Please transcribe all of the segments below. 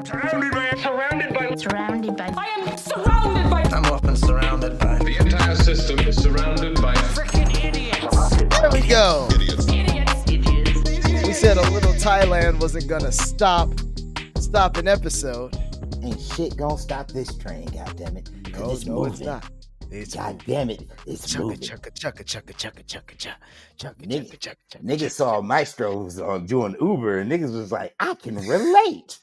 Surrounded by. I am surrounded by. I'm often surrounded by. The entire system is surrounded by Freaking idiots. There we go. idiots. Idiots. We said a little Thailand wasn't gonna stop an episode. Ain't shit gonna stop this train, goddammit. No, It's no, moving. it's not. It's God damn it, it's moving. Niggas saw Maestros on doing Uber, and niggas was like, I can relate.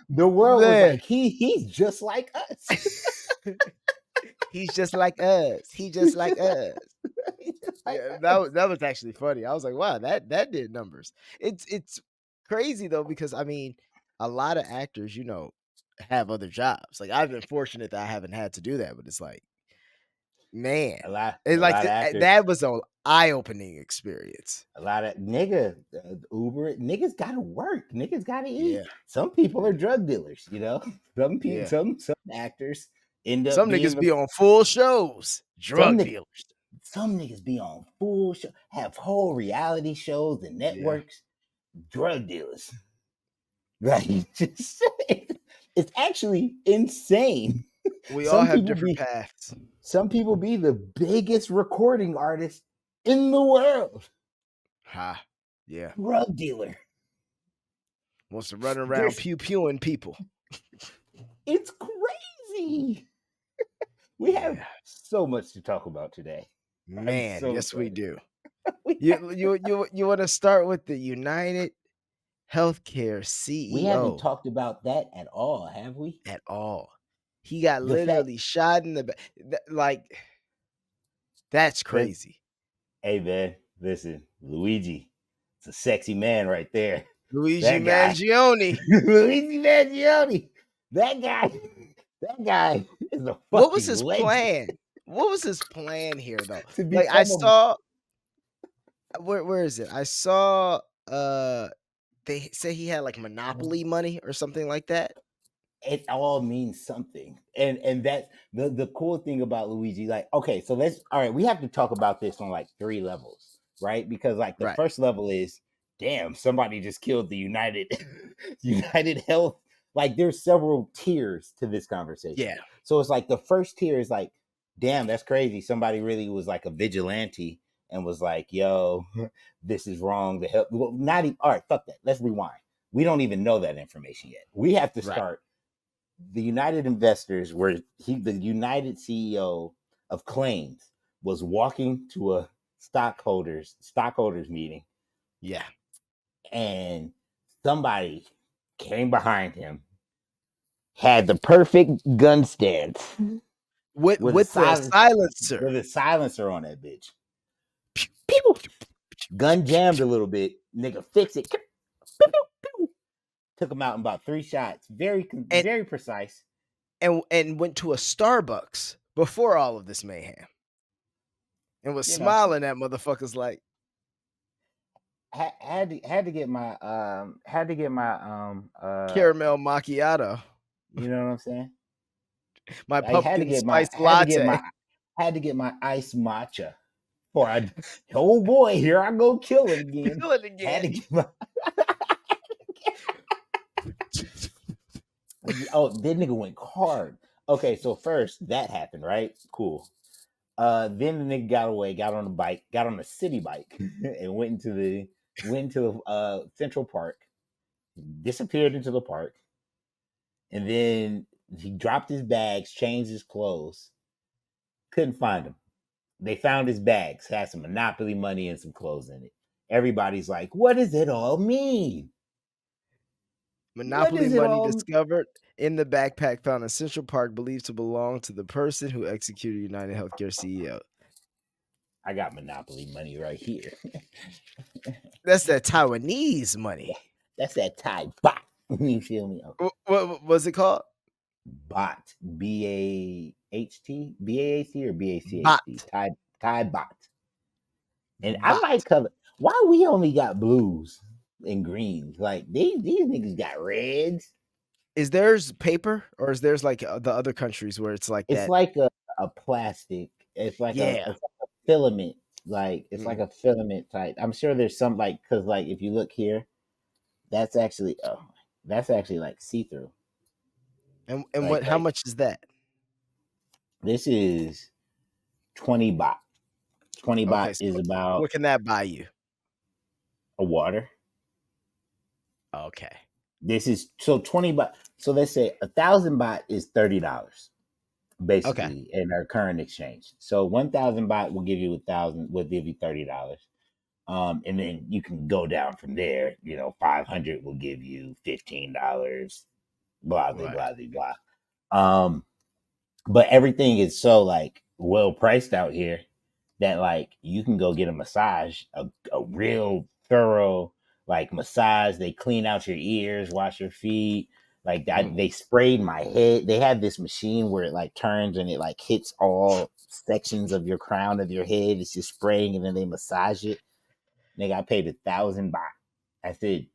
The world was man. like, he's just like us. He's just like us. He just like us. He's just like Yeah, us. that was actually funny. I was like, wow, that did numbers. It's crazy though, because I mean, a lot of actors, have other jobs. Like I've been fortunate that I haven't had to do that, but it's like, man, A lot it's like of actors. that was an eye-opening experience. A lot of Uber niggas gotta work. Niggas gotta eat. Yeah. Some people are drug dealers, Some people, Yeah. some actors end up. Some being niggas be on full shows, drug niggas- dealers. Some niggas be on full show, have whole reality shows and networks. Drug dealers, right? It's actually insane. We Some all have people different be- paths. Some people be the biggest recording artist in the world. Ha, yeah. Drug dealer. Wants to run around There's- pew-pewing people. It's crazy. We have so much to talk about today. Man, so yes, we excited. do. You want to start with the United Healthcare CEO? We haven't talked about that at all, have we? at all. He got The fact- literally shot in the back. Like, that's crazy. Hey man, listen, Luigi, it's a sexy man right there. Luigi that guy. Magione. Luigi Magione. That guy is a fucking What was his legend. plan? What was his plan here, though? To Like, I become a- saw. Where is it? I saw. They say he had like Monopoly money or something like that. It all means something, and that's the cool thing about Luigi. Like, okay, so we have to talk about this on like 3 levels, right? Because like the Right. first level is, damn, somebody just killed the United Health. Like, there's several tiers to this conversation. Yeah. So it's like the first tier is like, damn, that's crazy. Somebody really was like a vigilante and was like, yo, this is wrong. Well, not even, all right, fuck that. Let's rewind. We don't even know that information yet. We have to Right. start. The United investors the United CEO of claims was walking to a stockholders meeting, Yeah. and somebody came behind him, had the perfect gun stance With With the a silence- silencer. with a silencer on that bitch. Pew! Gun jammed a little bit. Nigga, fix it. Pew, pew, pew. Took him out in about 3 shots. Very precise. and went to a Starbucks before all of this mayhem. And was smiling at motherfuckers like, Had to get my caramel macchiato, you know what I'm saying? my I had to pumpkin get my spice latte. had to get my iced matcha. Oh boy, here I go killing again. Feel it Had to again. get my Oh, that nigga went hard. Okay, so first that happened, right? Cool. Then the nigga got away, got on a city bike, and went into the Central Park, disappeared into the park, and then he dropped his bags, changed his clothes, couldn't find him. They found his bags, had some Monopoly money and some clothes in it. Everybody's like, what does it all mean? Monopoly does it money all- discovered in the backpack found in Central Park believed to belong to the person who executed UnitedHealthcare CEO. I got Monopoly money right here. That's that Taiwanese money. That's that Thai bot. You feel me? Okay. What was it called? Bot. B-A-H-T? B-A-H-T or B-A-C-H-T? Bot. Thai bot. And Bot. I like color. Why we only got blues and greens? Like, these niggas got reds. Is theirs paper or is theirs like the other countries where it's like It's that? like a plastic. It's like Yeah. it's like a filament. Like, it's like a filament type. I'm sure there's some, like, because, like, if you look here, That's actually like see through. And Like how much is that? this is 20 baht. 20 Okay, baht is so about what can that buy you? a water. Okay. This is so 20 baht. So let's say 1,000 baht is $30 Okay. basically in our current exchange. So 1,000 baht will give you $30. And then you can go down from there. 500 will give you $15. Blah blah Right. blah blah. But everything is so like well priced out here that like you can go get a massage, a real thorough like massage. They clean out your ears, wash your feet. Like that, they sprayed my head. They had this machine where it like turns and it like hits all sections of your crown of your head. It's just spraying and then they massage it. Nigga, I paid 1,000 baht. I said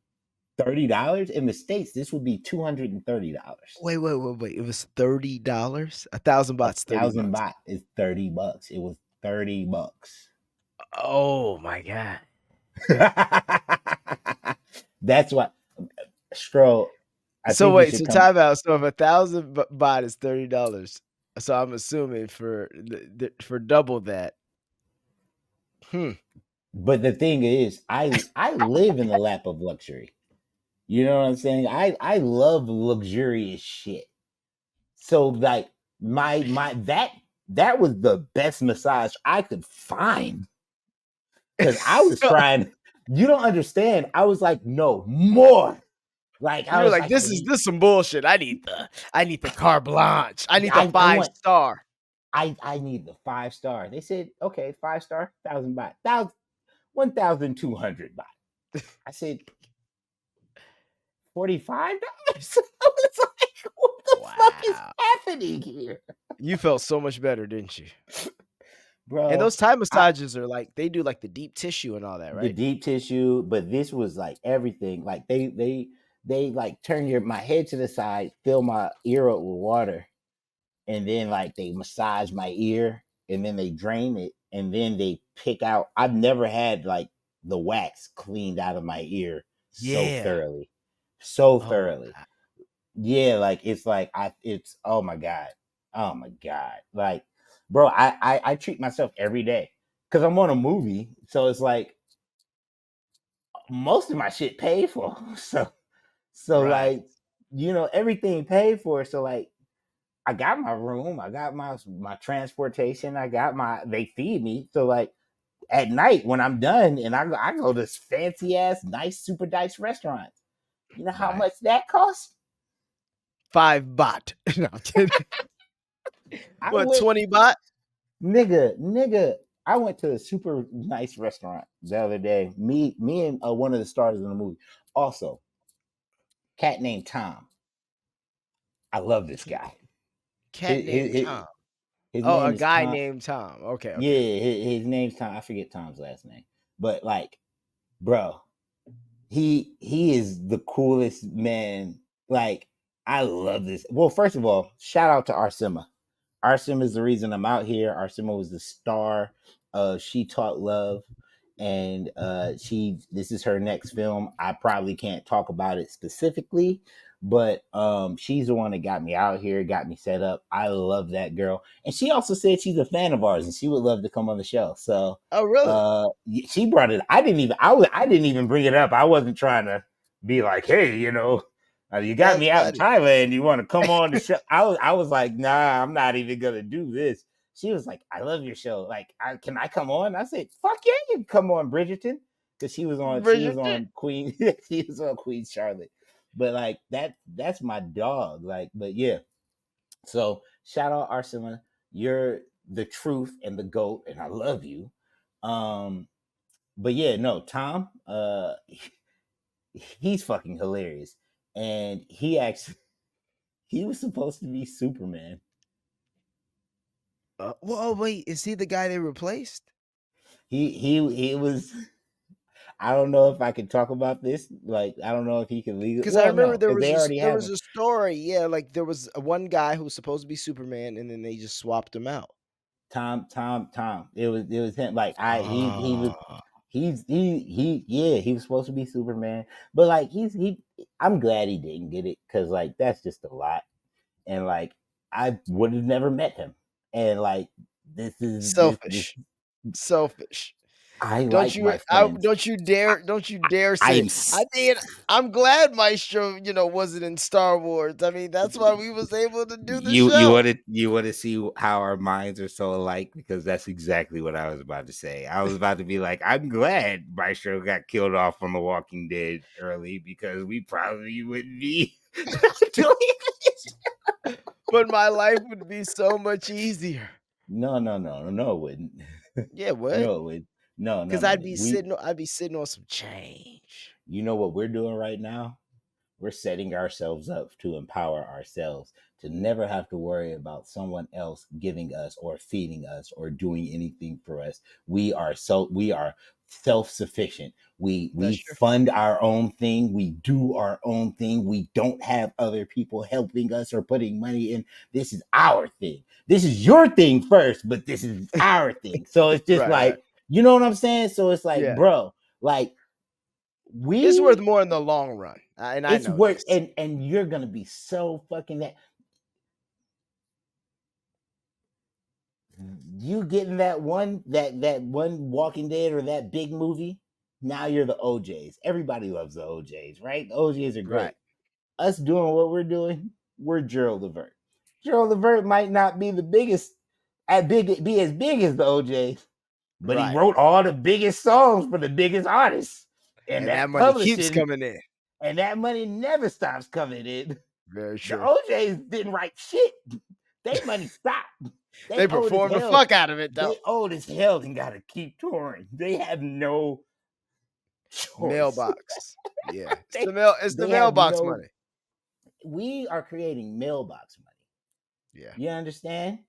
$30 in the States. This would be $230. Wait. It was $30. 1,000 A bahts, 30 thousand bucks. baht is $30. It was $30. Oh my god. That's what Stro. I So think you wait, should so come. time out. So if 1,000 baht is $30, so I'm assuming for double that. But the thing is, I live in the lap of luxury. You know what I'm saying? I love luxurious shit. So like my that was the best massage I could find because I was So trying. You don't understand. I was like, no more. Like I you're was like, like, I this some bullshit. I need the carte blanche. I need the I five want star. I need the 5 star. They said, okay, 5 star, 1,000 baht, 1,200 baht. I said, $45. I was like, what the fuck is Wow. happening here, You felt so much better, didn't you? And bro? those Thai I massages are like they do like the deep tissue and all that, the right? deep tissue, but this was like everything. Like they like turn my head to the side, fill my ear up with water, and then like they massage my ear and then they drain it and then they pick out. I've never had like the wax cleaned out of my ear so Yeah. thoroughly. So Oh my thoroughly. god. Yeah, like it's like it's oh my god. Oh my god. Like bro, I treat myself every day cuz I'm on a movie. So it's like most of my shit paid for. So Right. like everything paid for. So like I got my room, I got my transportation, they feed me. So like at night when I'm done and I go to this fancy ass nice super nice restaurant. You know how Right. much that costs? 5 baht. No, I'm kidding. I What, went 20 baht? nigga. I went to a super nice restaurant the other day. Me and one of the stars in the movie. Also, cat named Tom. I love this Ca- guy. Cat His, named his, Tom. his Oh, name a is guy Tom. named Tom. Okay, Yeah, okay. his name's Tom. I forget Tom's last name, but like, bro, he is the coolest man. Like, I love this. Well, first of all, shout out to Arsima. Arsima is the reason I'm out here. Arsima was the star of She Taught Love, and this is her next film. I probably can't talk about it specifically, but she's the one that got me out here, got me set up. I love that girl, and she also said she's a fan of ours and she would love to come on the show. So Oh, really? she brought it. I didn't even bring it up. I wasn't trying to be like, hey, you got That's me out in funny. Thailand. You want to come on the show? I was like, nah, I'm not even gonna do this. She was like, I love your show. Like, can I come on? I said, fuck yeah, you can come on, Bridgerton, because Bridgerton. on Queen. She was on Queen Charlotte. But like that's my dog. Like, but yeah. So shout out Arsena. You're the truth and the goat, and I love you. Um, but yeah, no, Tom, he's fucking hilarious. And he was supposed to be Superman. Well, wait, is he the guy they replaced? He was. I don't know if I can talk about this. Like, I don't know if he can legally. Because I Well, remember no, because they already there have was him. a story. Yeah, like there was one guy who was supposed to be Superman, and then they just swapped him out. Tom. It was him. Like I Oh, he was supposed to be Superman, but like I'm glad he didn't get it because like that's just a lot, and like I would have never met him, and like this Selfish. I like my friends. Don't you dare I say. am I mean, I'm glad Maestro, wasn't in Star Wars. I mean, that's why we was able to do the show. you want to see how our minds are so alike because that's exactly what I was about to say. I was about to be like, I'm glad Maestro got killed off on The Walking Dead early because we probably wouldn't be doing this. But my life would be so much easier. No, it wouldn't. Yeah, what? No, it would. No, Because no. I'd be sitting on some change. You know what we're doing right now? We're setting ourselves up to empower ourselves to never have to worry about someone else giving us or feeding us or doing anything for us. We are self-sufficient. We That's true. fund our own thing. We do our own thing. We don't have other people helping us or putting money in. This is our thing. This is your thing first, but this is our thing. So it's just Right. like, you know what I'm saying? So it's like, Yeah. bro, like It's worth we more in the long run. And I it's know worth this. and you're gonna be so fucking that you getting that one Walking Dead or that big movie. Now you're the OJs. Everybody loves the OJs, right? The OJs are Right. great. Us doing what we're doing, we're Gerald Levert. Gerald Levert might not be the biggest be as big as the OJs, but he Right. wrote all the biggest songs for the biggest artists. And And that that money keeps publishing coming in. and that money never stops coming in. Very The true. OJs didn't write shit. They money stopped. They Old as perform the hell. fuck out of it, though. They old as hell and gotta keep touring. They have no choice. Mailbox. Yeah. they, It's the they have mailbox no. money. We are creating mailbox money. Yeah. You understand?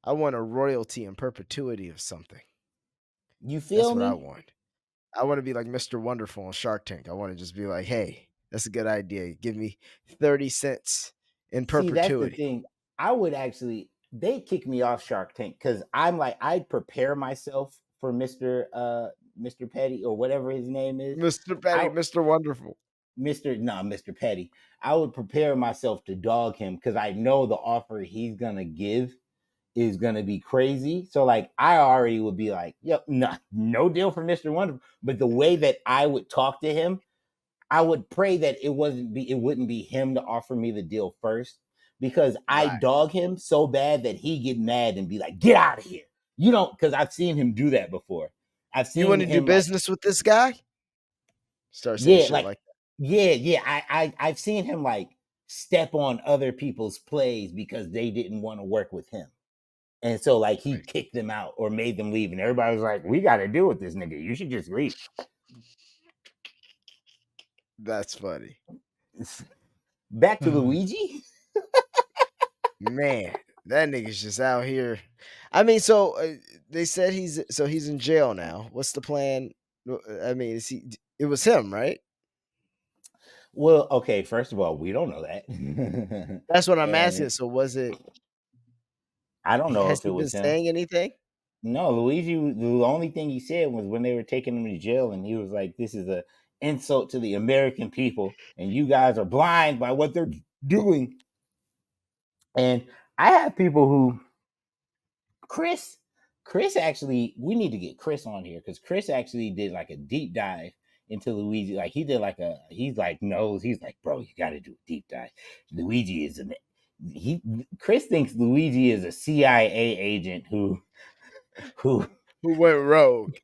I want a royalty in perpetuity of something. You feel That's what me? I want. I want to be like Mr. Wonderful on Shark Tank. I want to just be like, hey, that's a good idea. Give me 30 cents in See, that's the perpetuity. thing. I would actually. They kick me off Shark Tank because I'm like I prepare myself for Mr. Petty or whatever his name is. Mr. Petty, I, Mr. Wonderful. Mr. Petty. I would prepare myself to dog him because I know the offer he's gonna give is gonna be crazy. So like I already would be like, yep, no deal for Mr. Wonderful. But the way that I would talk to him, I would pray that it wouldn't be him to offer me the deal first because I Right. dog him so bad that he get mad and be like, get out of here. You don't because I've seen him do that before. I've You seen want to do him like business with this guy? Start saying shit like yeah. I've seen him like step on other people's plays because they didn't want to work with him. And so like he that. kicked them out or made them leave. And everybody was like, we gotta deal with this nigga. You should just leave. That's funny. Back to Luigi. Man, that nigga's just out here. I mean, so they said he's in jail now. What's the plan? I mean, it was him, right? Well, okay, first of all, we don't know that. That's what I'm asking. And So was it? I don't know Has if it he been was him. saying anything? No, Luigi, the only thing he said was when they were taking him to jail, and he was like, this is a insult to the American people, and you guys are blind by what they're doing. And I have people who Chris actually, we need to get Chris on here because Chris actually did like a deep dive into Luigi. Like he did like he's like, bro, you got to do a deep dive. Luigi is Chris thinks Luigi is a CIA agent who Who went rogue?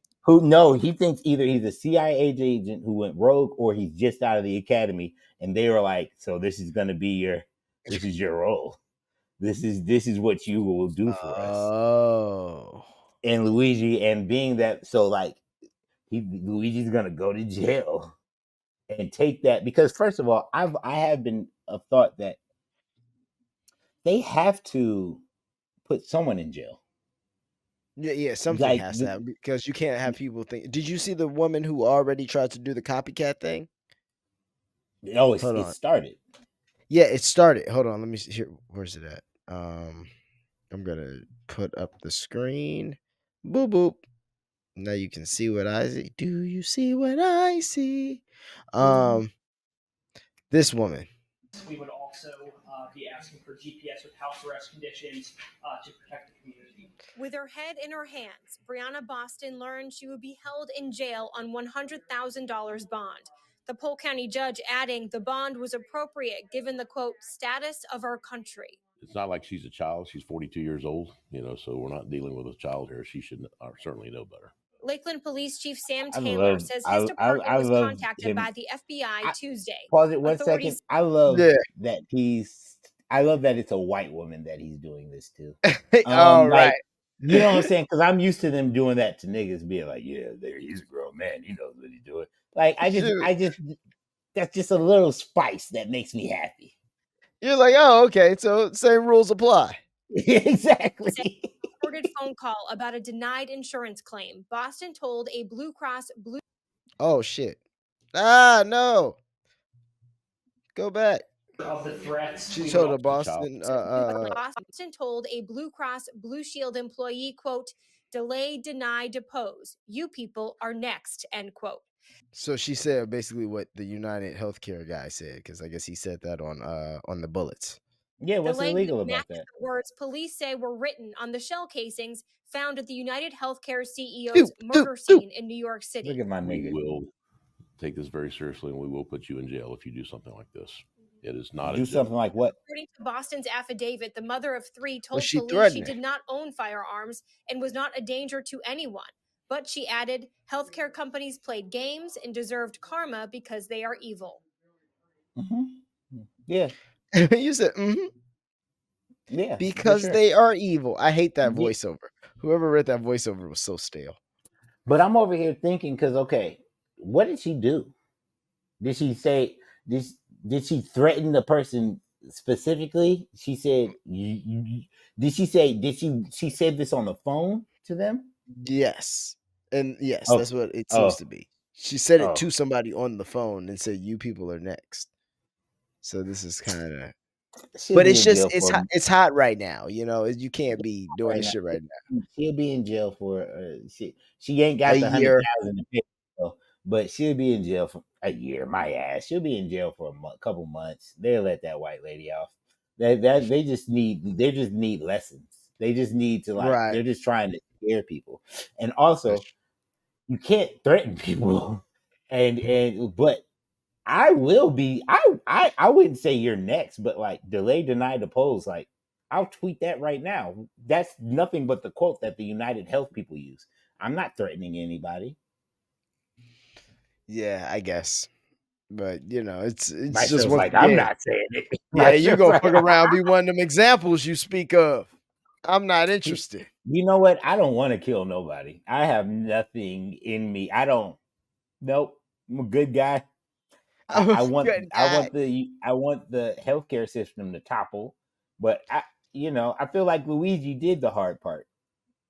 he thinks either he's a CIA agent who went rogue or he's just out of the academy. And they were like, so this is your role. This is what you will do for us. Oh, And Luigi, and being that, so like Luigi's gonna go to jail and take that because first of all, I have been of thought that they have to put someone in jail. yeah. Something Like has to happen because you can't have people think. Did you see the woman who already tried to do the copycat thing? Hold Hold it on. started. Yeah, it started. Hold on. Let me see here. Where's it at? I'm gonna put up the screen. Boop boop. Now you can see what I see. Do you see what I see? This woman. We would also be asking for GPS with house arrest conditions to protect the community. With her head in her hands, Brianna Boston learned she would be held in jail on $100,000 bond. The Polk County judge adding the bond was appropriate given the, quote, status of our country. It's not like she's a child. She's 42 years old, so we're not dealing with a child here. She should certainly know better. Lakeland Police Chief Sam I Taylor love says I his department I was love contacted him. by the FBI Tuesday. Pause it one Authorities- second. I love Yeah. that I love that it's a white woman that he's doing this to. All right. Like, you know what I'm saying? Because I'm used to them doing that to niggas, being like, "Yeah, he's a grown man. He knows what he's doing." Like, I just, that's just a little spice that makes me happy. You're like, oh, okay, so same rules apply. Exactly. Recorded phone call about a denied insurance claim. Boston told a Blue Cross Blue. Oh shit! Ah, no. Go back. Of the threats. She we told would a Boston. Boston told a Blue Cross Blue Shield employee, quote, delay, deny, depose. You people are next, end quote. So she said basically what the UnitedHealthcare guy said, because I guess he said that on the bullets. Yeah, what's The illegal language about matched that? the words police say were written on the shell casings found at the UnitedHealthcare CEO's murder scene in New York City. Look at my We nigga. will take this very seriously, and we will put you in jail if you do something like this. It is not Do something like what? According to Boston's affidavit, the mother of three told she police she threatening? did not own firearms and was not a danger to anyone. But she added, healthcare companies played games and deserved karma because they are evil. Mm-hmm. Yeah. You said, Yeah. because for sure. they are evil. I hate that Yeah. voiceover. Whoever read that voiceover was so stale. But I'm over here thinking, because okay, what did she do? Did she say did she threaten the person specifically? She said did she said this on the phone to them? Yes. And yes, Oh. that's what it seems Oh. to be. She said it Oh. to somebody on the phone and said, you people are next. So this is kind of, She'll but be it's in just, jail for it's hot right now. You can't be doing right this now. shit right now. She'll be in jail for she ain't got A the year. 100,000 to pay, but she'll be in jail for a year. My ass, she'll be in jail for a couple months. They'll let that white lady off. They just need lessons. They just need to Right. They're just trying to scare people, and also you can't threaten people, but I will be. I wouldn't say you're next, but like delay, deny, depose. Like I'll tweet that right now. That's nothing but the quote that the United Health people use. I'm not threatening anybody. Yeah, I guess. But it's My just show's once like, I'm again, not saying it. yeah, My you show's go like, fuck around, be one of them examples you speak of. I'm not interested. You know what? I don't want to kill nobody. I have nothing in me. I don't. Nope. I'm a good guy. I want the healthcare system to topple, but I feel like Luigi did the hard part.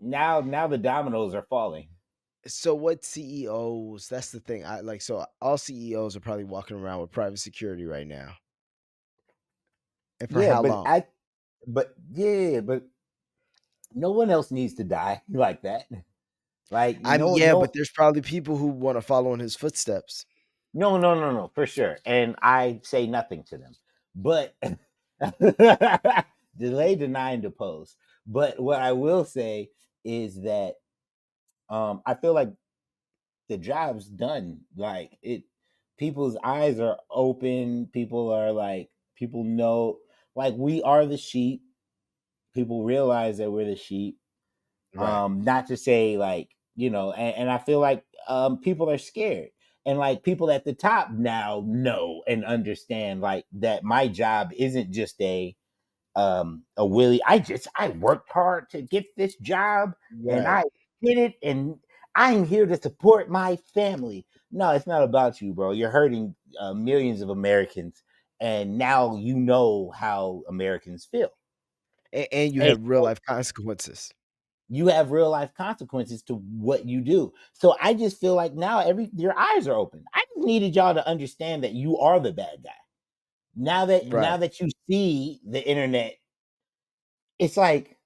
Now the dominoes are falling. So what CEOs? That's the thing. So all CEOs are probably walking around with private security right now. And for how long? But no one else needs to die like that. Like but there's probably people who want to follow in his footsteps. No, for sure. And I say nothing to them. But delay, deny, and depose. But what I will say is that I feel like the job's done. Like people's eyes are open. People know, like, we are the sheep. People realize that we're the sheep. Right. Not to say like, and I feel like people are scared. And like people at the top now know and understand like that my job isn't just a willy. I worked hard to get this job and I did it, and I'm here to support my family. No, it's not about you, bro. You're hurting millions of Americans, and now you know how Americans feel. And you have real life consequences. You have real life consequences to what you do. So I just feel like now your eyes are open. I just needed y'all to understand that you are the bad guy. Now that you see the internet, it's like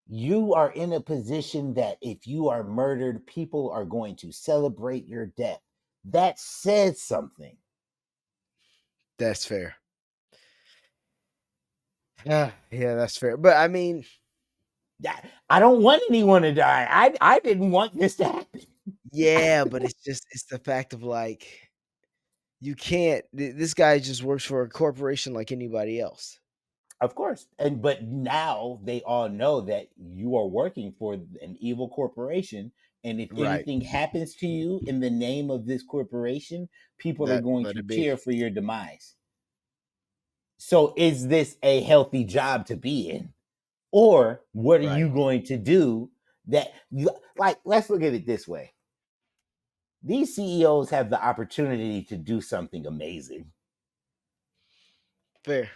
You are in a position that if you are murdered, people are going to celebrate your death. That says something. That's fair. Yeah, that's fair. But I mean, I don't want anyone to die. I didn't want this to happen. yeah, but it's the fact of like you can't. This guy just works for a corporation like anybody else. Of course. But now they all know that you are working for an evil corporation. And if Right. anything happens to you in the name of this corporation, people are That going let to it be. cheer for your demise. So is this a healthy job to be in? Or what are you Right. going to do that like, let's look at it this way. These CEOs have the opportunity to do something amazing. Fair.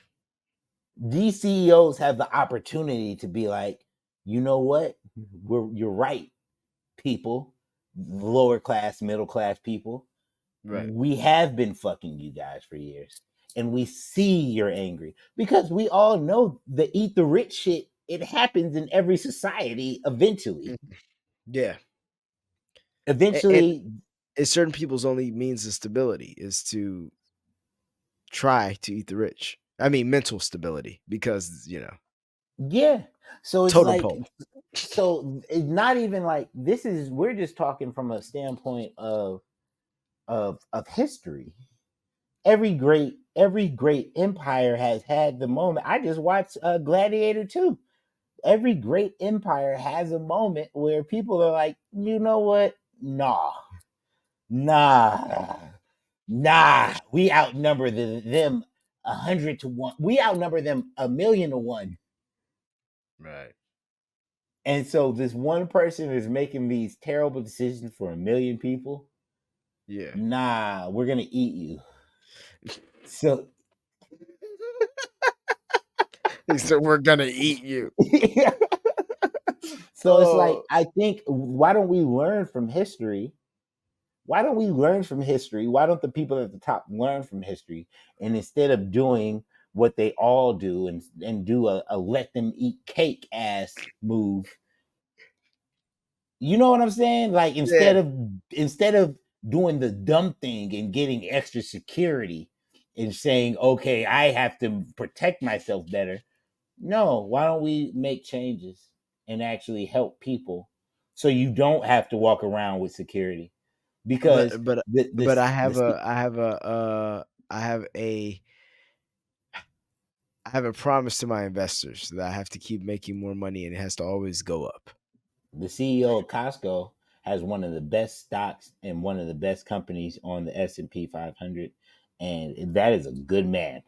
These CEOs have the opportunity to be like, you know what? You're right, people, lower class, middle class people. Right. We have been fucking you guys for years. And we see you're angry because we all know the eat the rich shit. It happens in every society eventually. Yeah. And Eventually, it's certain people's only means of stability is to try to eat the rich. I mean, mental stability because, yeah. So it's totem like, pole. so it's not even like this is, we're just talking from a standpoint of history. Every great empire has had the moment. I just watched Gladiator 2. Every great empire has a moment where people are like, you know what? Nah. We outnumber them 100-1. We outnumber them 1,000,000-1. Right. And so this one person is making these terrible decisions for 1,000,000 people. Yeah. Nah, we're gonna eat you. So So we're gonna eat you. so it's like, Oh, I think, why don't we learn from history? Why don't we learn from history? Why don't the people at the top learn from history? And instead of doing what they all do and do a let them eat cake ass move, you know what I'm saying? Like, yeah. instead of doing the dumb thing and getting extra security and saying, okay, I have to protect myself better. No, why don't we make changes and actually help people so you don't have to walk around with security? Because But but the but this the I have a promise to my investors that I have to keep making more money and it has to always go up. the CEO of Costco has one of the best stocks and one of the best companies on the S&P 500, and that is a good man.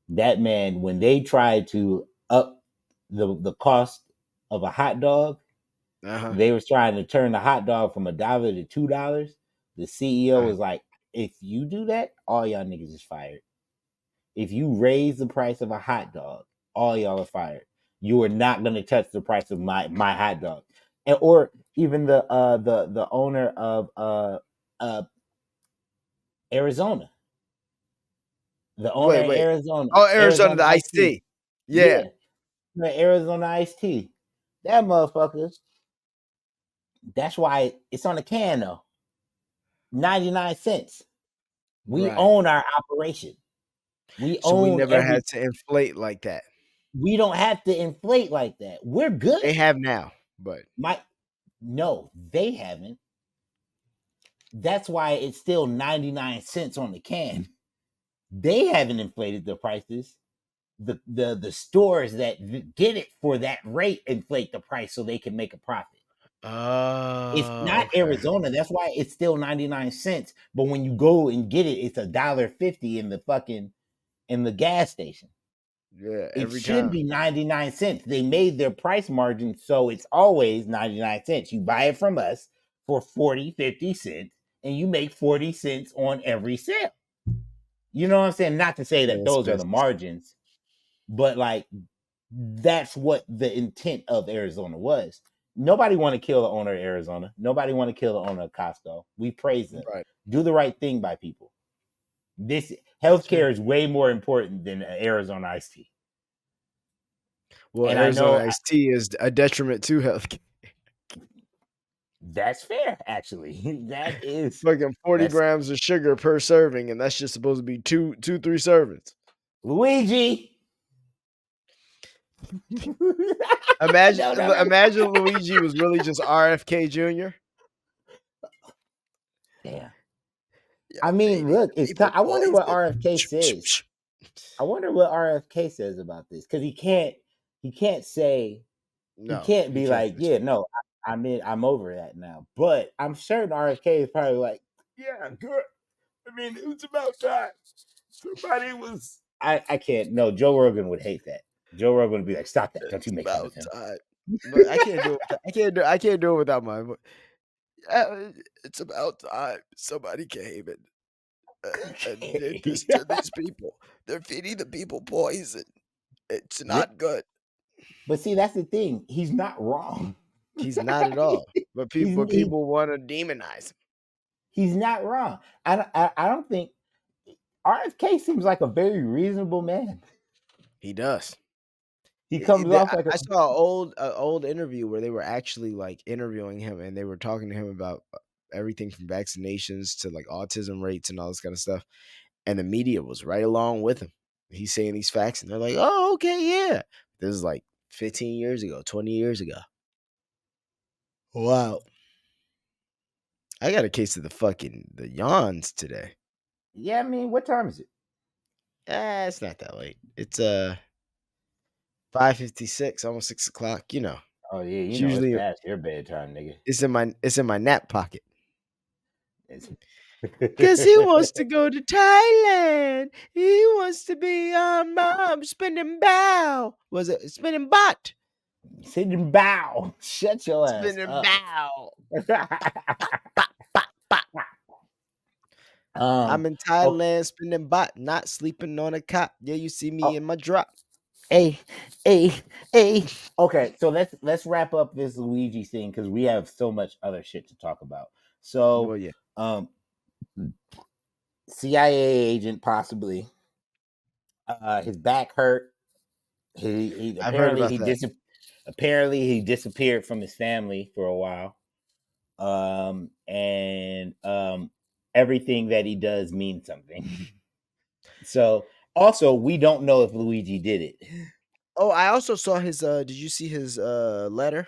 That man, when they tried to up the cost of a hot dog, Uh-huh. they was trying to turn the hot dog from $1 to $2. The CEO Uh, was like, if you do that, all y'all niggas is fired. If you raise the price of a hot dog, all y'all are fired. You are not going to touch the price of my hot dog. And, or even the owner of uh Arizona, the owner of wait. Arizona, Oh, Arizona, Arizona the Ice iced Tea. tea. Yeah. Yeah, the Arizona Ice Tea. That motherfucker. That's why it's on the can though. 99 cents. We Right. own our operation. We So we own never every. had to inflate like that. We don't have to inflate like that. We're They good. have now, but No, they haven't. That's why it's still 99 cents on the can. They haven't inflated the prices. The stores that get it for that rate inflate the price so they can make a profit. It's not okay. Arizona. That's why it's still 99 cents. But when you go and get it, it's $1.50 in the gas station. Yeah, It every should time. be 99 cents. They made their price margin so it's always 99 cents. You buy it from us for 40, 50 cents, and you make 40 cents on every sale. You know what I'm saying? Not to say that That's those are the business. margins, but like, that's what the intent of Arizona was. Nobody want to kill the owner of Arizona. Nobody want to kill the owner of Costco. We praise them. Right. Do the right thing by people. This That's fair. healthcare is way more important than Arizona iced tea. Well, And I know Arizona iced tea is a detriment to health. that's fair, actually. That is Fucking 40 that's grams of sugar per serving, and that's just supposed to be two, 3 servings. Luigi. Imagine, No. imagine Luigi was really just RFK Jr. Damn. Yeah, I mean, look, I wonder what RFK poison. says. I wonder what RFK says about this, because he can't say, he No, can't he be can't like, say yeah, no, I'm over that now. But I'm certain RFK is probably like, yeah, good. I mean, it was about time. Somebody was. I can't. No, Joe Rogan would hate that. Joe Rogan would be like, stop that! Don't it's you make fun about of him. time. But I can't do it. I can't do it without mine. But it's about time somebody came and did this to these people. They're feeding the people poison. It's not good. But see, that's the thing. He's not wrong. He's not at all. But people want to demonize him. He's not wrong. I don't think RFK seems like a very reasonable man. He does. He comes off like I saw an old interview where they were actually like interviewing him, and they were talking to him about everything from vaccinations to like autism rates and all this kind of stuff. And the media was right along with him. He's saying these facts, and they're like, "Oh, okay, yeah." This is like 15 years ago, 20 years ago. Wow. I got a case of the yawns today. Yeah, I mean, what time is it? It's not that late. It's 5:56, almost 6 o'clock. You know, Oh yeah, it's it's usually past your bedtime, nigga. it's in my nap pocket. It's- Cause he wants to go to Thailand. He wants to be mom spinning bow. Was it spinning bot? Sit and bow. Shut your ass Spinning up. bow. I'm in Okay. Thailand spinning bot, not sleeping on a cot. Yeah, you see me Oh. in my drop. Hey. Okay, so let's wrap up this Luigi thing, because we have so much other shit to talk about. So, Well, yeah. CIA agent possibly. His back hurt. He I've heard apparently about that. apparently he disappeared from his family for a while. And everything that he does means something. So also, we don't know if Luigi did it. Oh, I also saw his did you see his letter?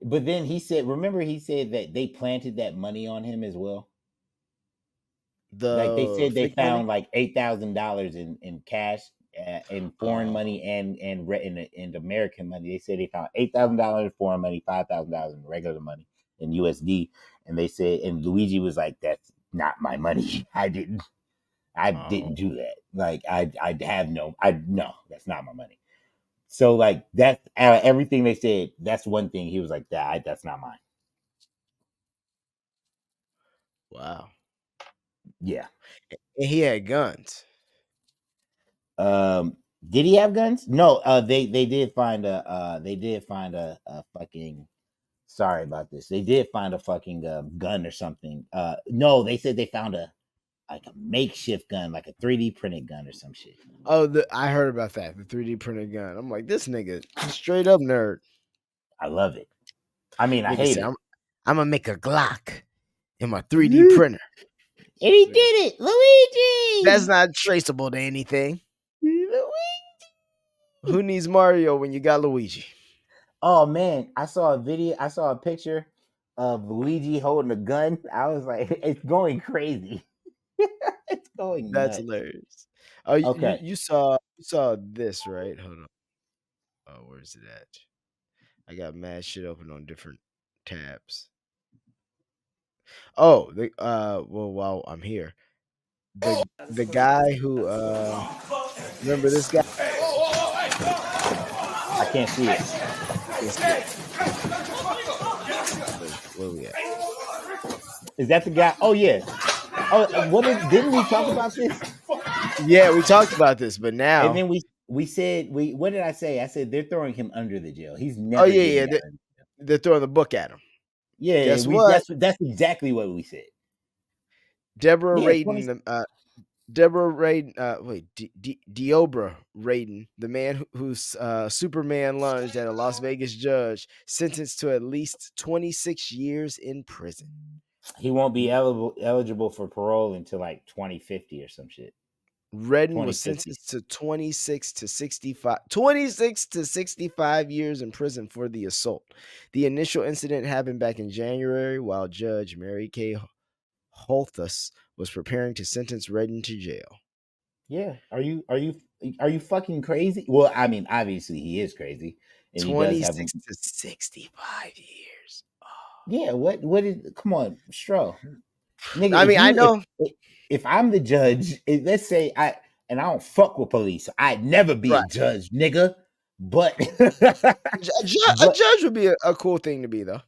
But then he said, remember he said that they planted that money on him as well. Like they The said, they fake money? found like $8,000 in cash, in foreign money and in American money. They said they found $8,000 in foreign money, $5,000 in regular money in USD. And they said, and Luigi was like, "That's not my money. I didn't do that. Like no, that's not my money." So like that, everything they said, that's one thing. He was like, that's not mine. Wow. Yeah. And he had guns. Did he have guns? No. They did find a fucking. Sorry about this. They did find a fucking gun or something. No, they said they found a makeshift gun, like a 3D printed gun or some shit. Oh, I heard about that. The 3D printed gun. I'm like, this nigga straight up nerd. I love it. I mean, I Nigga hate said, it. I'm gonna make a Glock in my 3D printer. And he did it, Luigi. That's not traceable to anything. Who needs Mario when you got Luigi? Oh man, I saw a picture of Luigi holding a gun. I was like, it's going crazy. It's going That's nuts. hilarious. Oh, Okay. you saw this, right? Hold on. Oh, where's it at? I got mad shit open on different tabs. Oh, well, while I'm here, the guy who remember this guy? I can't see it. Where we at? Is that the guy? Oh yeah. Oh, didn't we talk about this? Yeah, we talked about this, but now. And then we said what did I say? I said they're throwing him under the jail. He's never. Oh yeah. They're throwing the book at him. Yeah, Guess what? That's exactly what we said. Deborah Yeah, Radin, Deborah Radin, Deobra Radin, the man whose Superman lunged at a Las Vegas judge, sentenced to at least 26 years in prison. He won't be eligible for parole until like 2050 or some shit. Redden was 2050. sentenced to 26 to 65 years in prison for the assault. The initial incident happened back in January while Judge Mary Kay Holthus was preparing to sentence Redden to jail. Yeah. Are you fucking crazy? Well, I mean, obviously he is crazy, and he does have. 26 to 65 years. Yeah. What is? Come on, Stro. Nigga, I mean, I know. if I'm the judge, let's say I don't fuck with police, I'd never be a Right. judge, nigga. But A but judge would be a cool thing to be, though.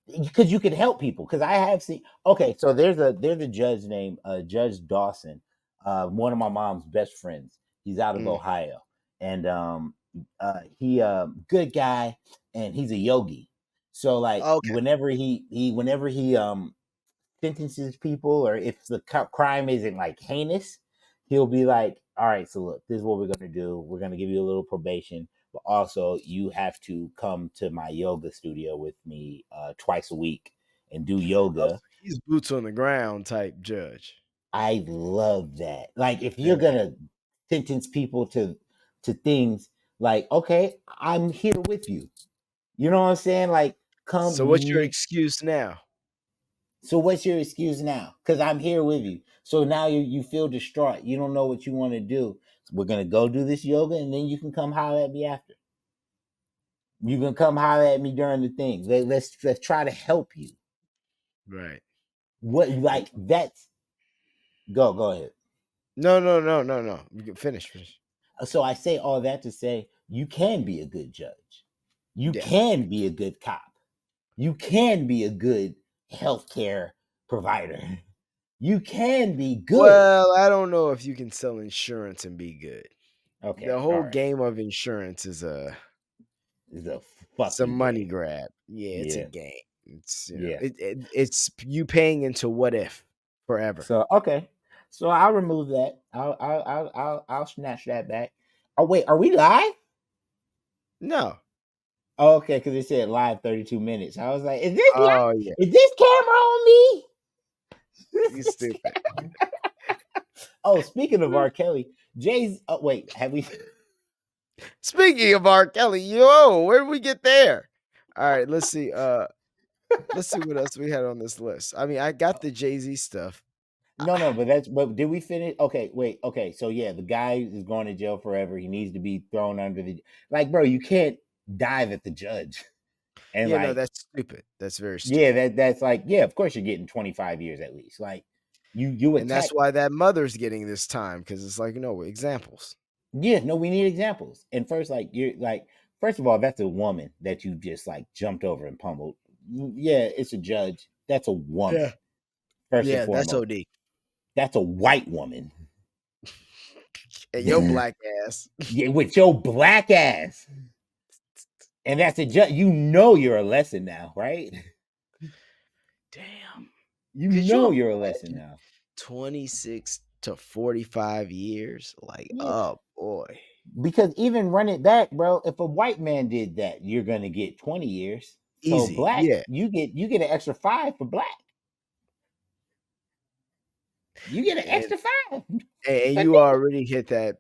because you can help people. Because I have seen. Okay, so there's a judge named Judge Dawson, one of my mom's best friends. He's out of Ohio, and he good guy, and he's a yogi. So like Okay. whenever he sentences people, or if the crime isn't like heinous, he'll be like, all right, so look, this is what we're going to do. We're going to give you a little probation, but also you have to come to my yoga studio with me twice a week and do yoga. He's boots on the ground type judge. I love that. Like, if you're going to sentence people to things, like, okay, I'm here with you. You know what I'm saying? Like, come. So what's your excuse now? So what's your excuse now? Because I'm here with you. So now you feel distraught. You don't know what you want to do. So we're gonna go do this yoga, and then you can come holler at me after. You can come holler at me during the thing. Let's try to help you. Right. What, like, that's go ahead. No. You can finish. So I say all that to say you can be a good judge. You Yeah. can be a good cop. You can be a good healthcare provider. You can be good. Well, I don't know if you can sell insurance and be good. Okay. The whole right. game of insurance is some money game. grab. Yeah, it's a Yeah. game. It's Yeah. It's you paying into what if forever. So okay, so I'll remove that. I'll snatch that back. Oh wait, are we live? No. Oh, okay, because it said live 32 minutes. I was like, is this live? Oh yeah. Is this camera on me? You stupid. Oh, speaking of R. Kelly, Jay's. Oh wait, have we? Speaking of R. Kelly, where did we get there? All right, let's see. Let's see what else we had on this list. I mean, I got the Jay-Z stuff. No, but did we finish? Okay, wait. Okay, so yeah, the guy is going to jail forever. He needs to be thrown under the, like, bro. You can't dive at the judge. And Yeah, like, no, that's stupid. That's very stupid. yeah, that's like, yeah, of course you're getting 25 years at least. Like, you And that's attack. why that mother's getting this time, because it's like, examples. Yeah, no, we need examples. And first, like, you're like, first of all, that's a woman that you just like jumped over and pummeled. Yeah, it's a judge. That's a woman. Yeah. First and Yeah, foremost, that's OD. that's a white woman. And your black ass. Yeah, with your black ass. And that's a judge. You know you're a lesson now, right? Damn. You Could know you you're a lesson now. 26 to 45 years? Like, Yeah. oh boy. Because even run it back, bro. If a white man did that, you're gonna get 20 years. So Easy. black, Yeah. you get an extra 5 for black. You get an extra 5. And you already hit that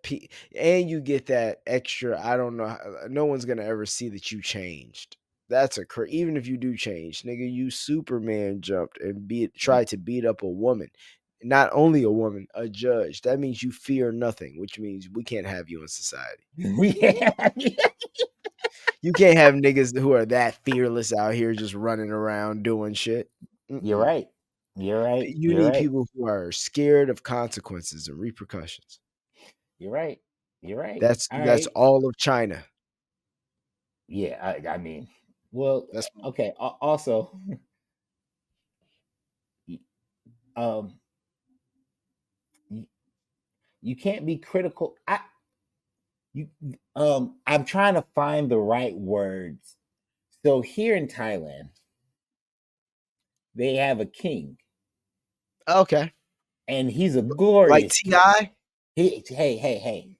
and you get that extra. I don't know. No one's gonna ever see that you changed. That's even if you do change, nigga, you Superman jumped and tried to beat up a woman. Not only a woman, a judge. That means you fear nothing, which means we can't have you in society. You can't have niggas who are that fearless out here just running around doing shit. You're right. You're right. You You're need right. people who are scared of consequences and repercussions. You're right. You're right. That's right. all of China. Yeah, I mean, well, That's okay. Also, you can't be critical. I'm trying to find the right words. So here in Thailand, they have a king. okay. and he's a Like glorious king. T.I.? Hey.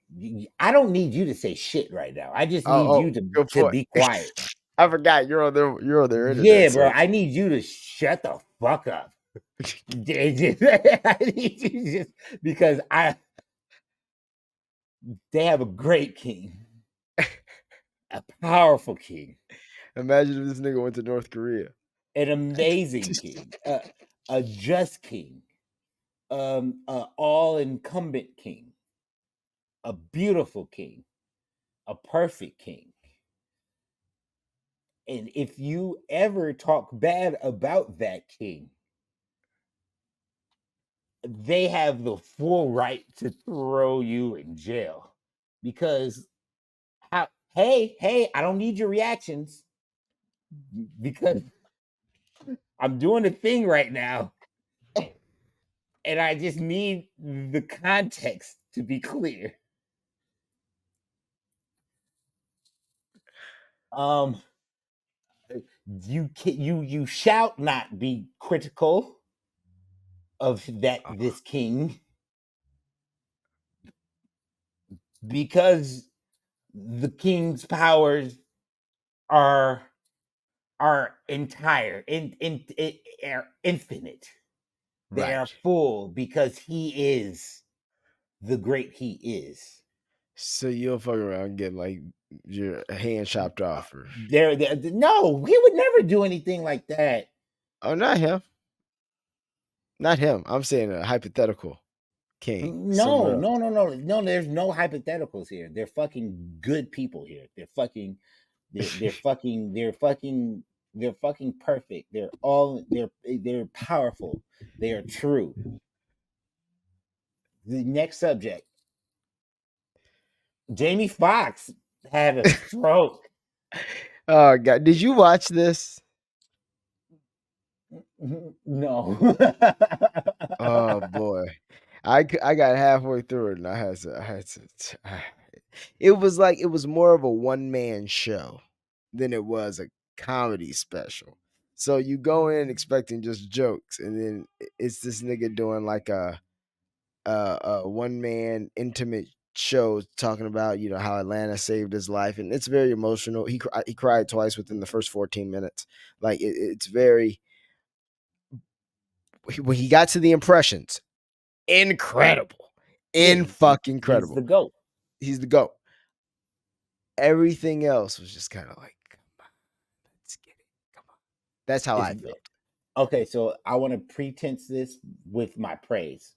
I don't need you to say shit right now. I just need Oh, you good to point. be quiet. I forgot you're on their Yeah, internet. bro. So I need you to shut the fuck up. I need you just because they have a great king, a powerful king, imagine if this nigga went to North Korea. an amazing king, a just king, all incumbent king, a beautiful king, a perfect king. And if you ever talk bad about that king, they have the full right to throw you in jail because hey, I don't need your reactions because I'm doing a thing right now and I just need the context to be clear. You shall not be critical of this king because the king's powers are entire are infinite. They are Right. full because he is the great he is. So you'll fuck around and get like your hand chopped off, or No, he would never do anything like that. oh, not him, not him. I'm saying a hypothetical king somewhere else. No. There's no hypotheticals here. They're fucking good people here. They're fucking perfect. They're powerful. They are true. The next subject. Jamie Foxx had a stroke. Oh God, did you watch this? No. Oh boy, I got halfway through it and I had to. It was like it was more of a one man show than it was a comedy special. So you go in expecting just jokes, and then it's this nigga doing like a one man intimate show talking about how Atlanta saved his life, and it's very emotional. He cried twice within the first 14 minutes. Like it's very when he got to the impressions, incredible, Yeah, fucking he's the incredible. GOAT. He's the GOAT. Everything else was just kind of like, come on, let's get it. Come on. That's how I felt. Okay, so I want to pretense this with my praise.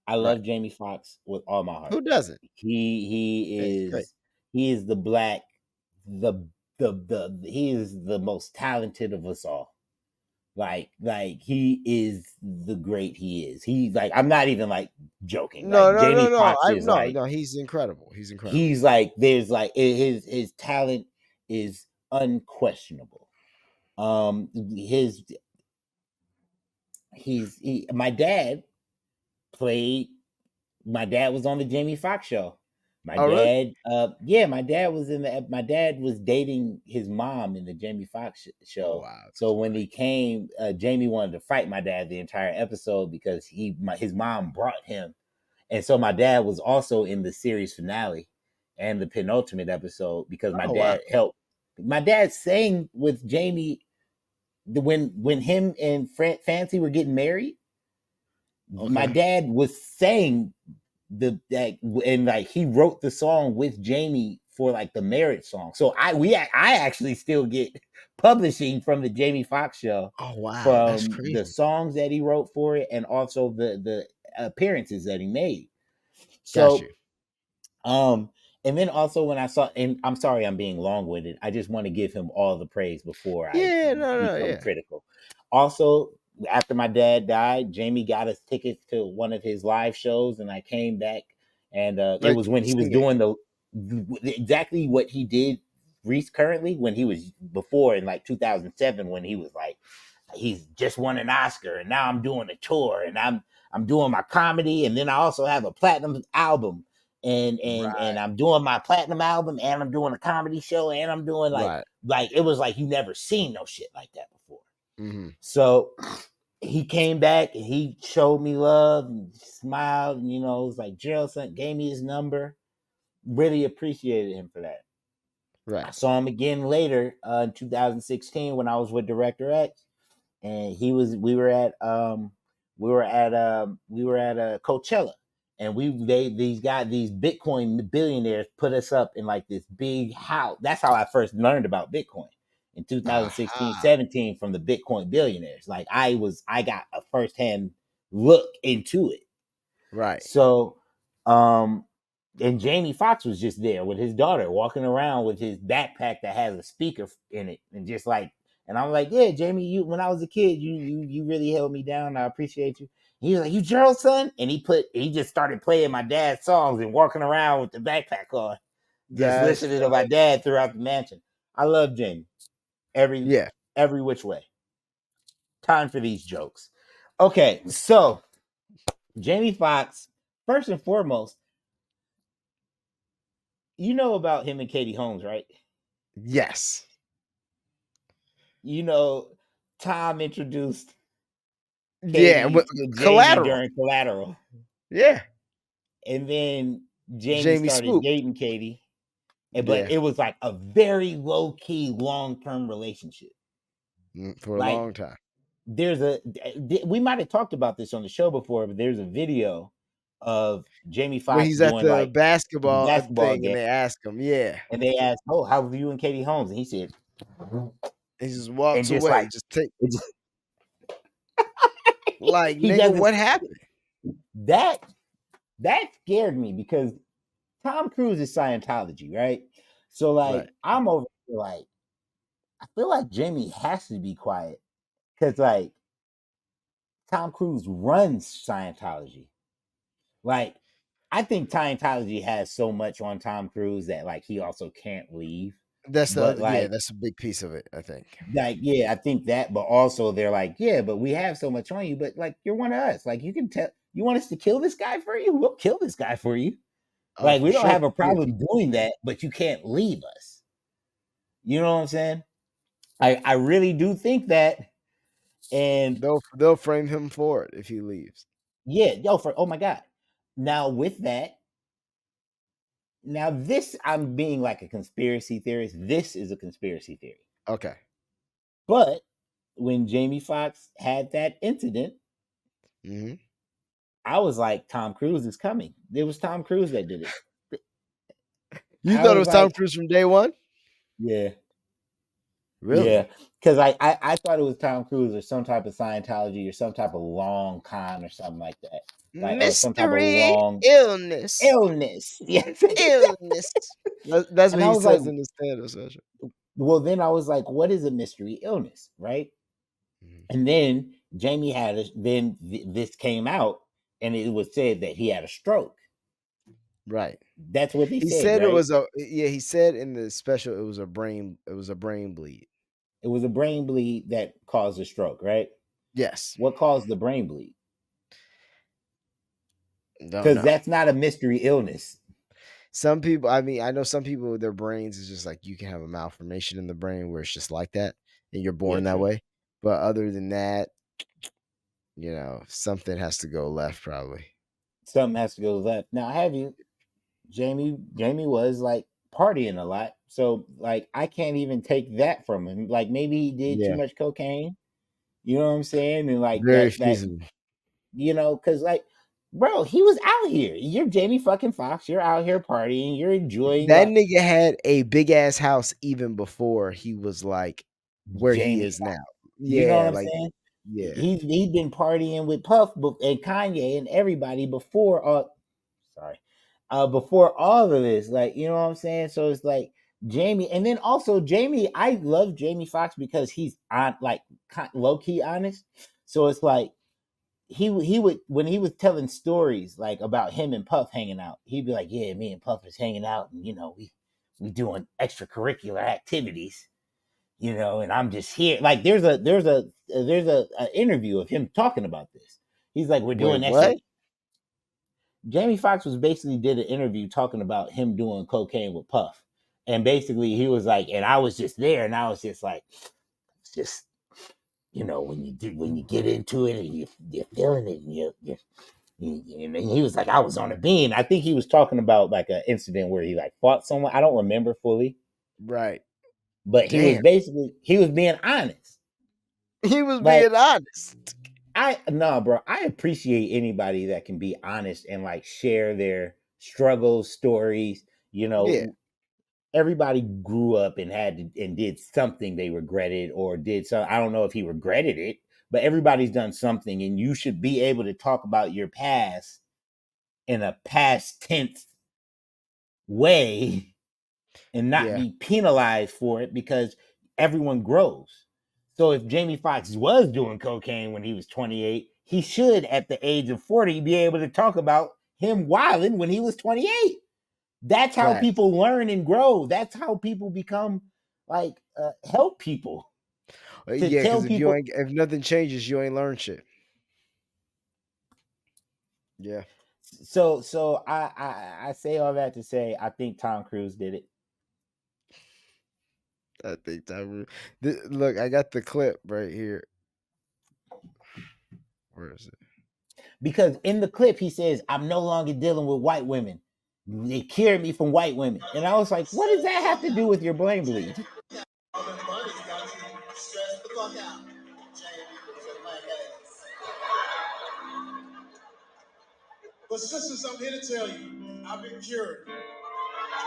I Right. love Jamie Foxx with all my heart. Who doesn't? He Yeah, he's great. is the black the he is the most talented of us all. Like he is the great he is. He's like, I'm not even like joking. No, Like no, no, Jamie no. Foxx is like No. He's incredible. He's incredible. he's like there's like his talent is unquestionable. His my dad played. My dad was on the Jamie Foxx show. My Oh, really? dad, my dad was in the. My dad was dating his mom in the Jamie Foxx show. Wow. So when he came, Jamie wanted to fight my dad the entire episode because his mom brought him, and so my dad was also in the series finale and the penultimate episode because my Oh, wow. dad helped. My dad sang with Jamie when him and Fancy were getting married. My Okay. dad was saying and like he wrote the song with Jamie for like the marriage song. So I actually still get publishing from the Jamie Foxx show Oh, wow. That's from the crazy. songs that he wrote for it and also the appearances that he made. Got So you. and then also when I saw, and I'm sorry I'm being long-winded, I just want to give him all the praise before I Yeah, no, become yeah. critical. Also, after my dad died, Jamie got us tickets to one of his live shows, and I came back, and it Like was when he was singing. doing exactly what he did currently when he was before in like 2007 when he was like he's just won an Oscar and now I'm doing a tour and I'm doing my comedy and then I also have a platinum album and I'm doing my platinum album and I'm doing a comedy show and I'm doing like Right. it was like you never seen no shit like that before. Mm-hmm. So he came back and he showed me love and smiled, and it was like Gerald gave me his number. Really appreciated him for that. I Right. saw him again later in 2016 when I was with Director X, and we were at Coachella, and these Bitcoin billionaires put us up in like this big house. That's how I first learned about Bitcoin in 2016, Aha. 17 from the Bitcoin billionaires. Like I got a firsthand look into it. Right. So, and Jamie Foxx was just there with his daughter, walking around with his backpack that has a speaker in it, and just like, and I'm like, yeah, Jamie, when I was a kid, you really held me down. I appreciate you. He was like, you Gerald's son, and he just started playing my dad's songs and walking around with the backpack on, just That's listening to my dad throughout the mansion. I love Jamie, every yeah. which way. Time for these jokes. Okay, so Jamie Foxx, first and foremost. You know about him and Katie Holmes, right? Yes. Tom introduced Yeah. Katie to Jamie Collateral. during Collateral. Yeah. And then Jamie Jamie started Spook. dating Katie. But Yeah. it was like a very low-key, long-term relationship. For a Like, long time. we might have talked about this on the show before, but there's a video of Jamie When Foxx he's at doing the like the basketball basketball thing and game. they ask him, yeah. And they asked, oh, how were you and Katie Holmes? And he said, He just and walks just away. like, Just take it just, like he nigga, doesn't. what happened? That scared me because Tom Cruise is Scientology, right? So like Right. I'm over here like I feel like Jamie has to be quiet because like Tom Cruise runs Scientology. Like I think Scientology has so much on Tom Cruise that like he also can't leave. That's the But other, yeah, like that's a big piece of it, I think. yeah, I think that, but also they're like, yeah, but we have so much on you, but like you're one of us. Like you can tell you want us to kill this guy for you? We'll kill this guy for you. Oh, Like for we don't sure. have a Yeah. problem doing that, but you can't leave us. You know what I'm saying? I really do think that. And They'll frame him for it if he leaves. yeah, oh my God. Now with that, now this I'm being like a conspiracy theorist. This is a conspiracy theory. Okay. But when Jamie Foxx had that incident, Mm-hmm. I was like, Tom Cruise is coming. It was Tom Cruise that did it. You I thought it was was Tom like, Cruise from day one? yeah. Really? Yeah, because I thought it was Tom Cruise or some type of Scientology or some type of long con or something like that, like or some type of Mystery long illness. illness. Yes, Illness. That's and what I he was like, says in the stand-up special. well, then I was like, what is a mystery illness, right? Mhm. And then Jamie had this came out, and it was said that he had a stroke. Right. That's what they He said, said it right? was he said in the special it was a brain bleed. It was a brain bleed that caused a stroke, right? Yes. What caused the brain bleed? Don't Because know. that's not a mystery illness. Some people, I mean, I know some people their brains is just like you can have a malformation in the brain where it's just like that and you're born Yeah, that true. way. But other than that, something has to go left probably. Something has to go left. Now, Jamie was like partying a lot. So like I can't even take that from him. Like maybe he did too Yeah. much cocaine. You know what I'm saying? And like Very that feasible. because like, bro, he was out here. You're Jamie fucking Foxx. You're out here partying. You're enjoying That like nigga had a big ass house even before he was like where he Jamie is Foxx. now. You know what Yeah, I'm like saying? yeah. He's been partying with Puff and Kanye and everybody before. Sorry, before all of this, like you know what I'm saying. So it's like Jamie, and then also Jamie. I love Jamie Foxx because he's on like low key honest. So it's like he would when he was telling stories like about him and Puff hanging out, he'd be like, "Yeah, me and Puff is hanging out, and we doing extracurricular activities." And I'm just here. Like there's a interview of him talking about this. He's like, we're Wait, doing extra. what? Jamie Foxx was basically did an interview talking about him doing cocaine with Puff, and basically he was like, and I was just there, and I was just like, just when you get into it and you're feeling it, and he was like, I was on a beam. I think he was talking about like an incident where he like fought someone. I don't remember fully, Right. but he was Damn. being honest. He was Like, being honest. bro. I appreciate anybody that can be honest and like share their struggles, stories. Yeah. Everybody grew up and did something they regretted or did some. I don't know if he regretted it, but everybody's done something, and you should be able to talk about your past in a past tense way and not Yeah. be penalized for it because everyone grows. So if Jamie Foxx was doing cocaine when he was 28, he should at the age of 40 be able to talk about him wilding when he was 28. That's how Facts. people learn and grow. That's how people become like help people. To Yeah, tell because people. if nothing changes, you ain't learn shit. Yeah. So I say all that to say I think Tom Cruise did it. I think look, I got the clip right here. Where is it? Because in the clip he says, I'm no longer dealing with white women. They cured me from white women. And I was like, what does that have to do with your brain bleed? But sisters, I'm here to tell you, I've been cured.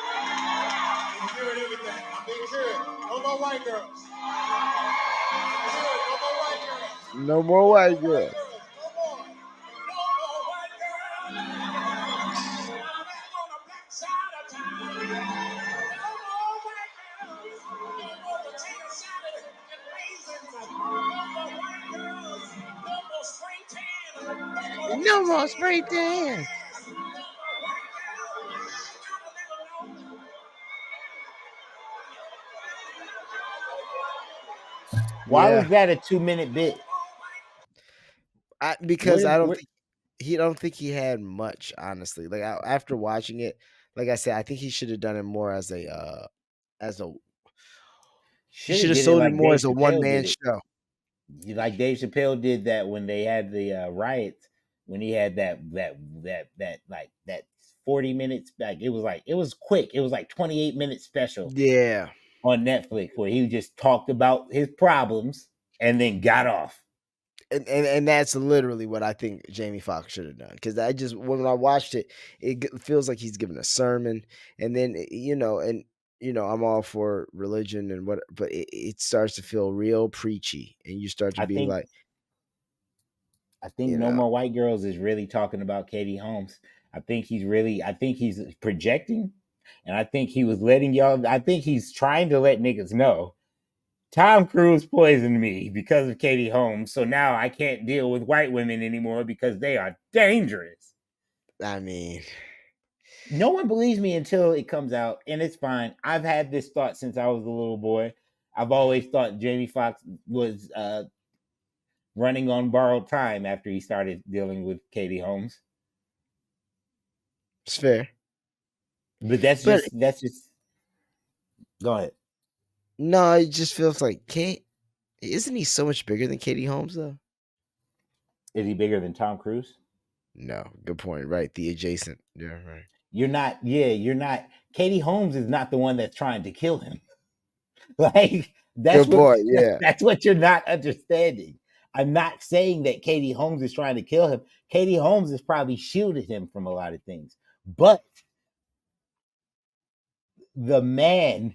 I've been cured everything. I've been cured. No more white girls. I'm cured. No more white girls. No more white No more girl. white girls. No more. No more white girls. I'm back on the black side of town. No more white girls. No more potato salad and raisins. No more white girls. No more spray tan. No more No more wax spray tan. tan. No more white girls. I'm a little low. Why Yeah. was that a 2-minute bit? Because I Where don't think he had much, honestly. Like after watching it, like I said, I think he should have done it more as a he should should have have did it sold it like more Dave as a one Chappelle man did it. show. Like Dave Chappelle did that when they had the riots, when he had that 40 minutes back. It was quick. It was like 28-minute special Yeah. on Netflix where he just talked about his problems and then got off. And that's literally what I think Jamie Foxx should have done. Because I just when I watched it, feels like he's giving a sermon, and then I'm all for religion and what, but it starts to feel real preachy, and you start to I be think like, I think you No know, More White Girls is really talking about Katie Holmes. I think he's projecting, and I think he's trying to let niggas know Tom Cruise poisoned me because of Katie Holmes, so now I can't deal with white women anymore because they are dangerous. I mean, No one believes me until it comes out, and it's fine. I've had this thought since I was a little boy. I've always thought Jamie Foxx was running on borrowed time after he started dealing with Katie Holmes. it's fair. But But that's just go ahead. no, it just feels like Kate. Isn't he so much bigger than Katie Holmes though? Is he bigger than Tom Cruise? No, good point. Right, the adjacent. Yeah, right. You're not. Katie Holmes is not the one that's trying to kill him. Like Good point. Yeah, that's what you're not understanding. I'm not saying that Katie Holmes is trying to kill him. Katie Holmes has probably shielded him from a lot of things. But the man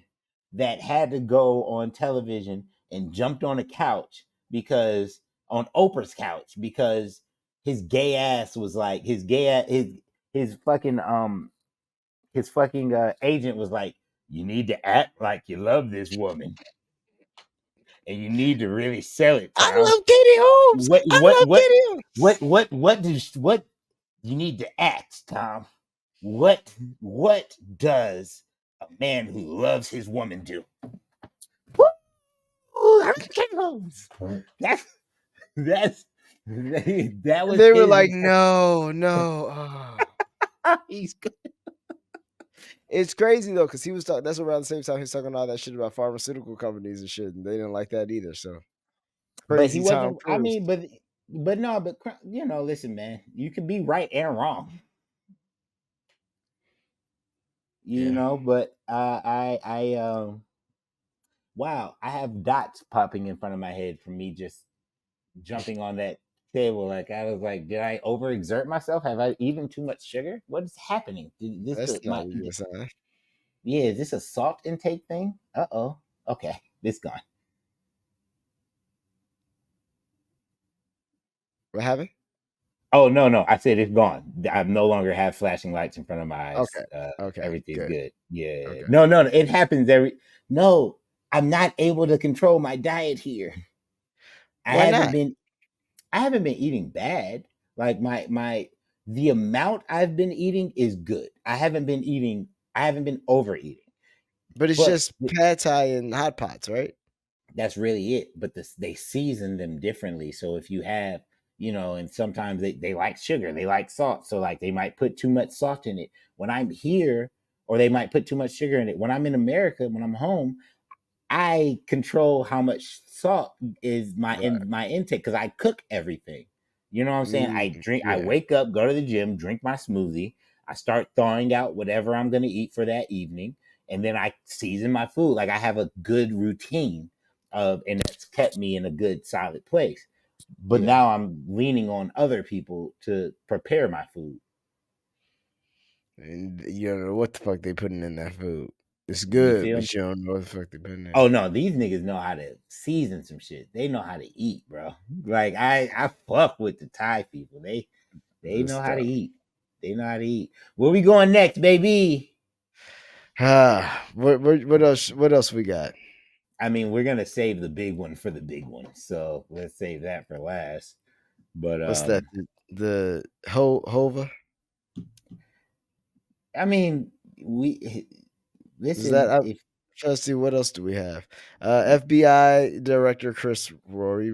that had to go on television and jumped on a couch because on Oprah's couch because his gay ass was like his fucking agent was like, you need to act like you love this woman and you need to really sell it, I Tom. love Katie Holmes. What I what love what Katie Holmes. what you need to act, Tom? What does a man who loves his woman do? Woo! I love Katie Holmes. That's that was They were his like, response. no, no. Oh. He's good. It's crazy though, because he was talking. That's around the same time he was talking all that shit about pharmaceutical companies and shit, and they didn't like that either. So But he Crazy Tom wasn't. I Cruise. mean, but no, but listen, man, you can be right and wrong. Yeah. But wow, I have dots popping in front of my head from me just jumping on that table. Like I was like, did I overexert myself? Have I eaten too much sugar? What is happening? Did this That's not a good sign. yeah? Is this a salt intake thing? Oh. Okay, this gone. What happened? Oh no! I said it's gone. I no longer have flashing lights in front of my eyes. Okay. Okay. Everything's Good. good. Yeah. Okay. No. It happens every. No, I'm not able to control my diet here. I Why haven't not? been. I haven't been eating bad. Like the amount I've been eating is good. I haven't been eating. I haven't been overeating. But it's But just pad thai and hot pots, right? that's really it. But they season them differently. So if you have, and sometimes they like sugar, they like salt. So like they might put too much salt in it when I'm here, or they might put too much sugar in it. When I'm in America, when I'm home, I control how much salt is Right. my intake because I cook everything. You know what I'm saying? I Yeah. wake up, go to the gym, drink my smoothie. I start thawing out whatever I'm gonna eat for that evening, and then I season my food. Like I have a good routine and that's kept me in a good solid place. But Yeah. now I'm leaning on other people to prepare my food. And you don't know what the fuck they putting in that food. It's You good, feel me? but you don't know what the fuck they putting in Oh it. no, these niggas know how to season some shit. They know how to eat, bro. Like I fuck with the Thai people. They Good know how to stuff. eat. They know how to eat. Where we going next, baby? What else? What else we got? I mean, we're gonna save the big one for the big one. So let's save that for last. But What's that? The Hova? I mean, we Is that? listen, if Trying to see what else do we have. FBI Director Chris Rory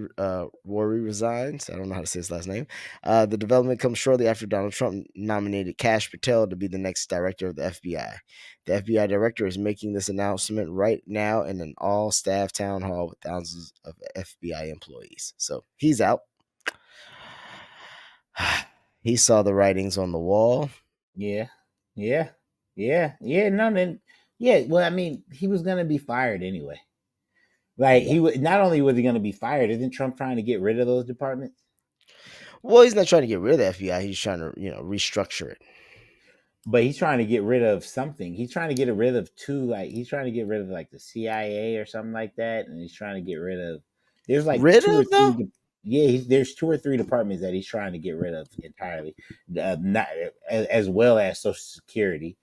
resigns. I don't know how to say his last name. The development comes shortly after Donald Trump nominated Kash Patel to be the next director of the FBI. The FBI director is making this announcement right now in an all-staff town hall with thousands of FBI employees. So he's out. He saw the writings on the wall. yeah, yeah, no, then yeah. Well, I mean, he was gonna be fired anyway. Like he would not only was he gonna be fired, isn't Trump trying to get rid of those departments? Well, he's not trying to get rid of the FBI. He's trying to, restructure it. But he's trying to get rid of something. He's trying to get rid of he's trying to get rid of like the CIA or something like that, and he's trying to get rid of. There's like Rid two or of though? three. Yeah, there's two or three departments that he's trying to get rid of entirely, not as well as Social Security.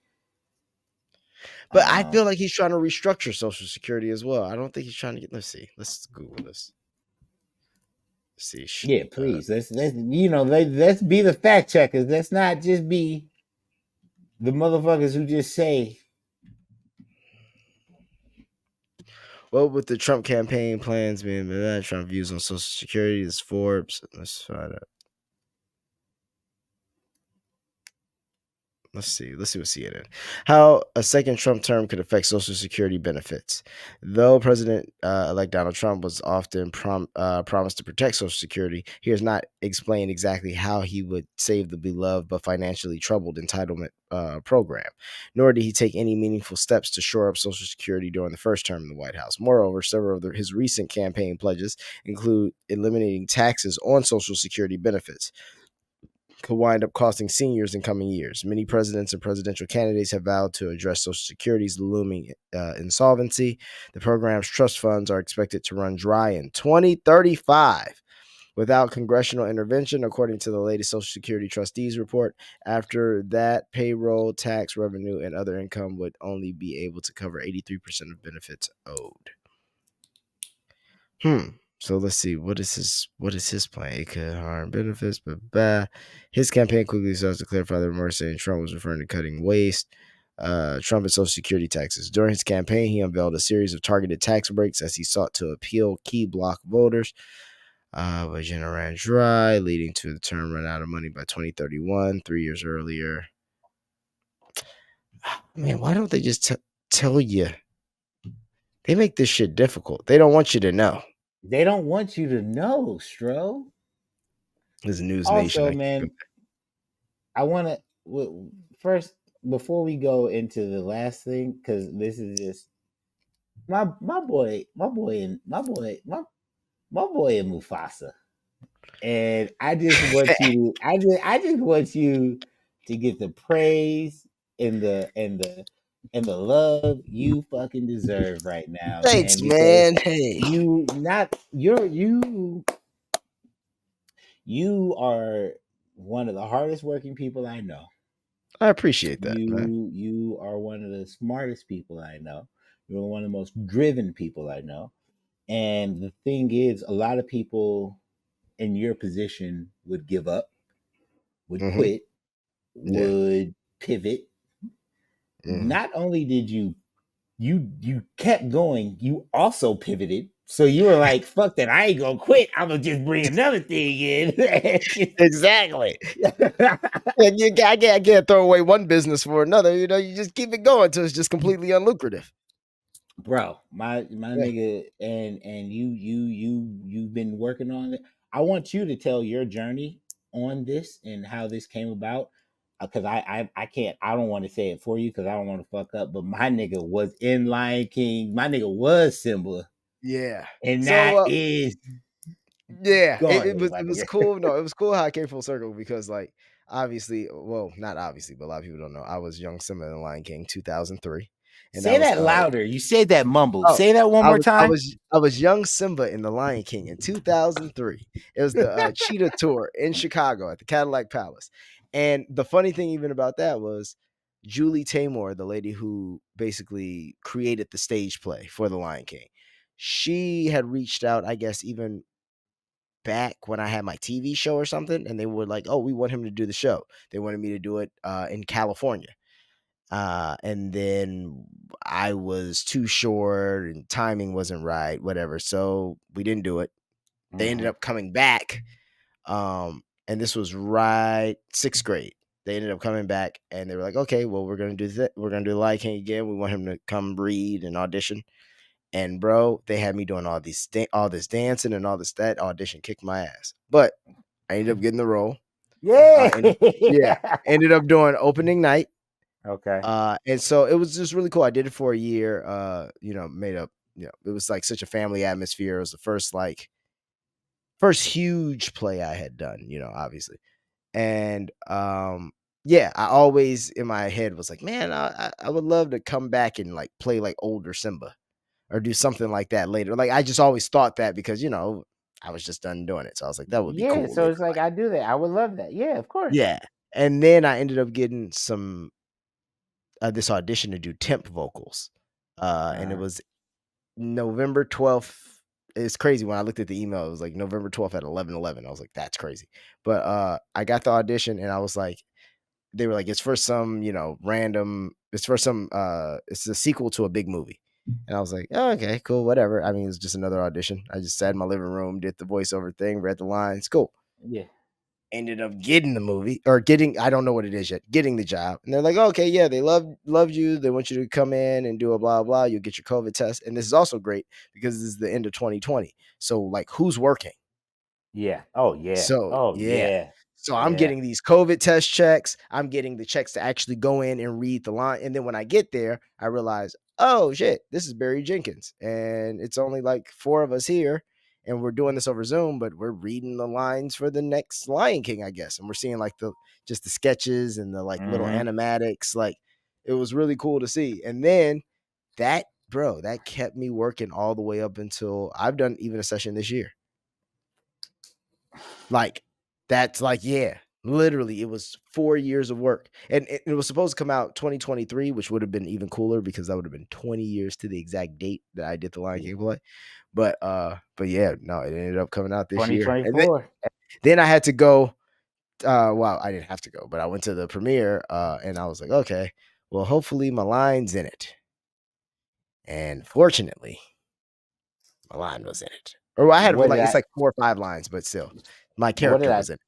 But I feel like he's trying to restructure Social Security as well. I don't think he's trying to get. Let's see. Let's Google this. Let's see. Yeah, please. Let's be the fact checkers. Let's not just be the motherfuckers who just say. Well, with the Trump campaign plans being Trump views on Social Security is Forbes. Let's find out. Let's see what CNN. How a second Trump term could affect Social Security benefits. Though President-elect Donald Trump was often promised to protect Social Security, he has not explained exactly how he would save the beloved but financially troubled entitlement program. Nor did he take any meaningful steps to shore up Social Security during the first term in the White House. Moreover, several of his recent campaign pledges include eliminating taxes on Social Security benefits. Could wind up costing seniors in coming years. Many presidents and presidential candidates have vowed to address Social Security's looming insolvency. The program's trust funds are expected to run dry in 2035 without congressional intervention, according to the latest Social Security trustees report. After that, payroll, tax revenue, and other income would only be able to cover 83% of benefits owed. So let's see. What is his plan? It could harm benefits, but his campaign quickly starts to clarify the rumors saying Trump was referring to cutting waste, Trump and Social Security taxes. During his campaign, he unveiled a series of targeted tax breaks as he sought to appeal key bloc voters. But Jenna ran dry, leading to the term run out of money by 2031, 3 years earlier. Man, why don't they just tell you? They make this shit difficult. They don't want you to know. They don't want you to know, Stro. This News Nation. Also, man, I want to first before we go into the last thing, because this is just my boy and Mufasa, and I just want you to I just want you to get the praise and the love you fucking deserve right now, Thanks, man, because man. Hey, you are one of the hardest working people I know. I appreciate that, man. You are one of the smartest people I know. You're one of the most driven people I know. And the thing is, a lot of people in your position would give up, would Mm-hmm. quit, Yeah. would pivot. Mm-hmm. Not only did you kept going, you also pivoted. So you were like, fuck that, I ain't gonna quit. I'm gonna just bring another thing in. Exactly. And I can't throw away one business for another. You know, you just keep it going until it's just completely unlucrative. Bro, my nigga, and you've been working on it. I want you to tell your journey on this and how this came about, because I can't, I don't want to say it for you because I don't want to fuck up, but my nigga was in Lion King, my nigga was Simba, Yeah. and that So is yeah, go it ahead, was my it was nigga. cool. No, it was cool how I came full circle because like obviously, well, not obviously, but a lot of people don't know. I was young Simba in the Lion King 2003. And that Say was that louder. You said that mumbled. oh Say that one I more was I time. was I was young Simba in the Lion King in 2003. It was the Cheetah Tour in Chicago at the Cadillac Palace. And the funny thing even about that was Julie Taymor, the lady who basically created the stage play for the Lion King. She had reached out, I guess, even back when I had my TV show or something, and they were like, "Oh, we want him to do the show." They wanted me to do it in California, and then I was too short and timing wasn't right, whatever. So we didn't do it. They ended up coming back, and this was right 6th grade. They ended up coming back, and they were like, "Okay, well, we're gonna do that. We're gonna do the Lion King again. We want him to come read and audition." And bro, they had me doing all this dancing and all this. That audition kicked my ass, but I ended up getting the role. Yeah. And yeah, ended up doing opening night. Okay. And so it was just really cool. I did it for a year. Made up. It was like such a family atmosphere. It was the first huge play I had done. Obviously, and yeah, I always in my head was like, man, I would love to come back and like play like older Simba or do something like that later. Like I just always thought that because I was just done doing it, so I was like, that would be Yeah. cool So later. it's like I do that. I would love that. Yeah, of course. Yeah, and then I ended up getting some this audition to do temp vocals, and it was November 12th. It's crazy when I looked at the email. It was like November 12th at 11:11. I was like, that's crazy. But I got the audition, and I was like, they were like, it's for some random. It's for some. It's a sequel to a big movie. And I was like, oh, okay, cool, whatever. I mean, it was just another audition. I just sat in my living room, did the voiceover thing, read the lines, cool. Yeah. Ended up getting the movie or I don't know what it is yet, getting the job. And they're like, okay, yeah, they loved you. They want you to come in and do a blah, blah. You'll get your COVID test. And this is also great because this is the end of 2020. So like who's working? Yeah. Oh yeah. So Oh yeah. yeah. So I'm Yeah. getting these COVID test checks. I'm getting the checks to actually go in and read the line. And then when I get there, I realize, oh shit, this is Barry Jenkins. And it's only like 4 of us here. And we're doing this over Zoom, but we're reading the lines for the next Lion King, I guess. And we're seeing like the sketches and the like little animatics. Like it was really cool to see. And then that kept me working all the way up until I've done even a session this year. Like that's like, yeah, literally it was 4 years of work. And it was supposed to come out 2023, which would have been even cooler because that would have been 20 years to the exact date that I did the Lion King play. But yeah, no, it ended up coming out this year. And 2024. then I had to go. Well, I didn't have to go, but I went to the premiere and I was like, okay, well, hopefully my line's in it. And fortunately, my line was in it. Or I had it's like 4 or 5 lines, but still, my character was in it.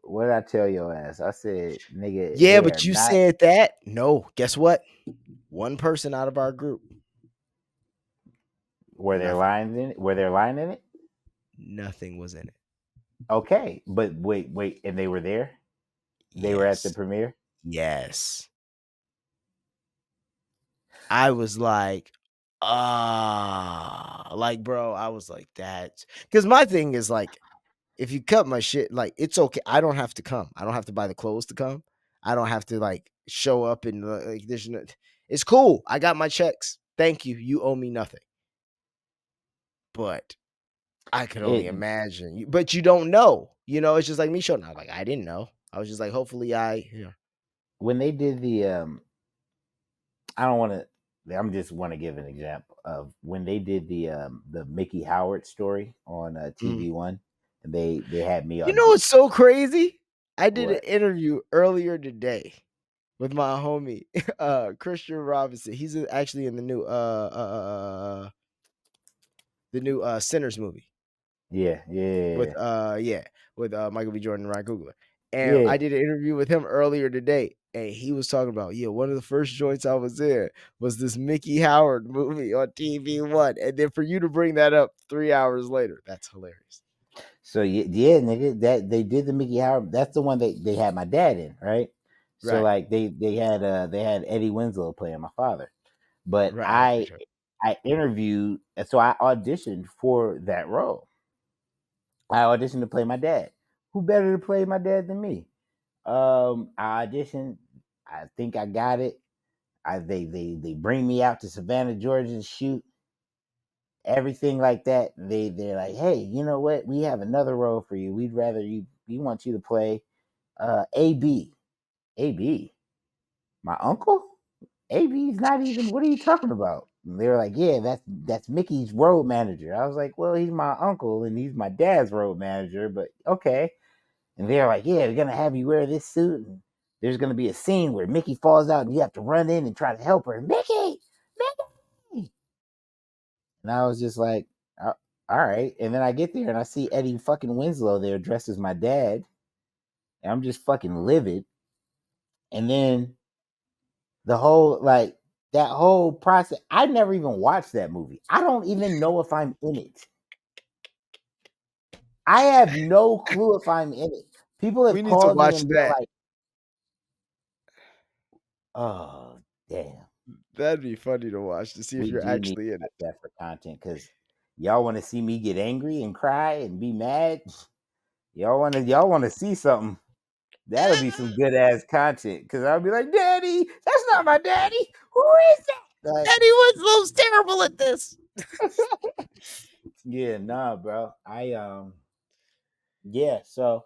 What did I tell your ass? I said, nigga. Yeah, but you said that. No, guess what? One person out of our group. Were there lines in it? Were there line in it? Nothing was in it. Okay, but wait, and they were there. They were at the Yes. premiere. Yes. I was like, like, bro, I was like, that. Because my thing is like, if you cut my shit, like, it's okay. I don't have to come. I don't have to buy the clothes to come. I don't have to like show up and like, it's cool. I got my checks. Thank you. You owe me nothing. But I could only It imagine. But you don't know. It's just like me showing up. Like, I didn't know. I was just like, hopefully when they did the I don't want to. I'm just want to give an example of when they did the Mickey Howard story on Mm. TV1. And they had me You know audition. what's so crazy? I did an What? interview earlier today with my homie Christian Robinson. He's actually in the new Sinners movie Yeah, with yeah, with Michael B. Jordan and Ryan Coogler. And yeah. I did an interview with him earlier today, and he was talking about, one of the first joints I was in was this Mickey Howard movie on TV1, and then for you to bring that up 3 hours later, that's hilarious. So yeah, nigga, that they did the Mickey Howard. That's the one they had my dad in, right? So Right, like they had Eddie Winslow playing my father, but right. I interviewed, so I auditioned for that role. I auditioned to play my dad. Who better to play my dad than me? I auditioned. I think I got it. They bring me out to Savannah, Georgia to shoot everything like that. They're like, hey, you know what? We have another role for you. We'd rather we want you to play AB. AB, my uncle. AB's not even. What are you talking about? And they were like, yeah, that's Mickey's road manager. I was like, well, he's my uncle and he's my dad's road manager, but okay. And they're like, yeah, we're gonna have you wear this suit, and there's gonna be a scene where Mickey falls out, and you have to run in and try to help her. Mickey. And I was just like, all right. And then I get there and I see Eddie fucking Winslow there dressed as my dad, and I'm just fucking livid. And then the whole that whole process, I never even watched that movie. I don't even know if I'm in it. I have no clue if I'm in it. People have We need to called me watch and been that. like, oh damn. That'd be funny to watch to see if We you're do need actually in to it. watch that for content because y'all want to see me get angry and cry and be mad. Y'all want to see something. That'll be some good ass content because I'll be like, Daddy, that's not my daddy. Who is that? Like, Eddie Winslow's terrible at this. yeah, nah, bro. Yeah. So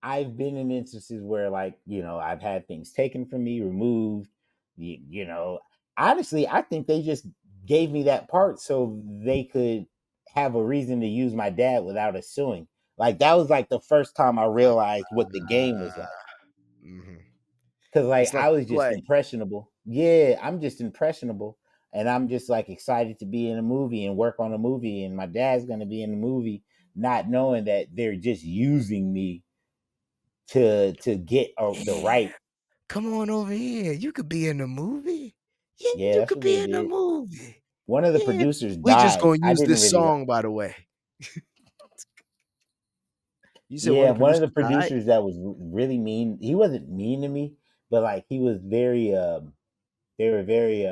I've been in instances where, I've had things taken from me, removed. You know, honestly, I think they just gave me that part so they could have a reason to use my dad without us suing. Like that was like the first time I realized what the game was like. Mhm. Cause like It's like I was just play. impressionable. Yeah, I'm just impressionable. And I'm just like excited to be in a movie and work on a movie. And my dad's gonna be in the movie, not knowing that they're just using me to get the right. Come on over here. You could be in a movie. Yeah, Yeah, you that's could what they be in a did. movie. One of the Yeah. producers We just died. gonna I use didn't this really like. song, by the way. You said one Yeah, of the one of the producers died? producers that was really mean. He wasn't mean to me, but like he was very. They were very.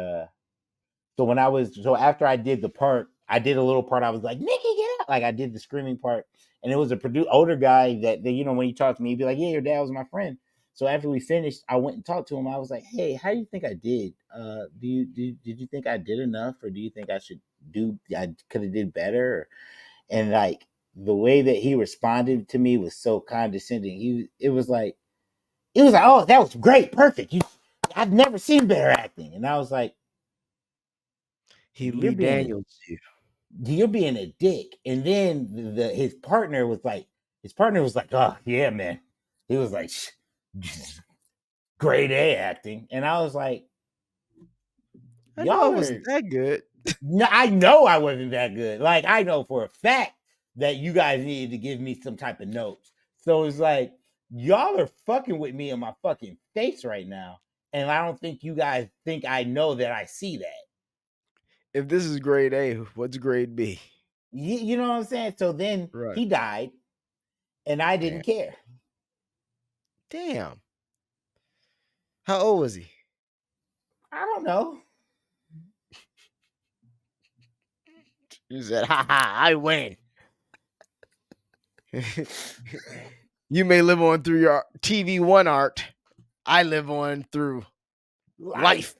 So after I did the part, I did a little part. I was like, Nikki, get out! Like I did the screaming part, and it was a older guy that when he talked to me, he'd be like, yeah, your dad was my friend. So after we finished, I went and talked to him. I was like, hey, how do you think I did? Did you think I did enough, or do you think I could have did better? And like the way that he responded to me was so condescending. It was like, oh, that was great, perfect. I've never seen better acting, and I was like, He you're Lee being Daniels you. a dick. And then his partner was like, oh yeah, man. He was like, grade A acting, and I was like, I know I y'all wasn't are. that good. No, I know I wasn't that good. Like I know for a fact that you guys needed to give me some type of notes. So it's like y'all are fucking with me in my fucking face right now, and I don't think you guys think I know that I see that. If this is grade A, what's grade B? You know what I'm saying? So then Right. he died, and I didn't care. Damn. How old was he? I don't know. You said, "Ha ha! I win." You may live on through your TV one art. I live on through life.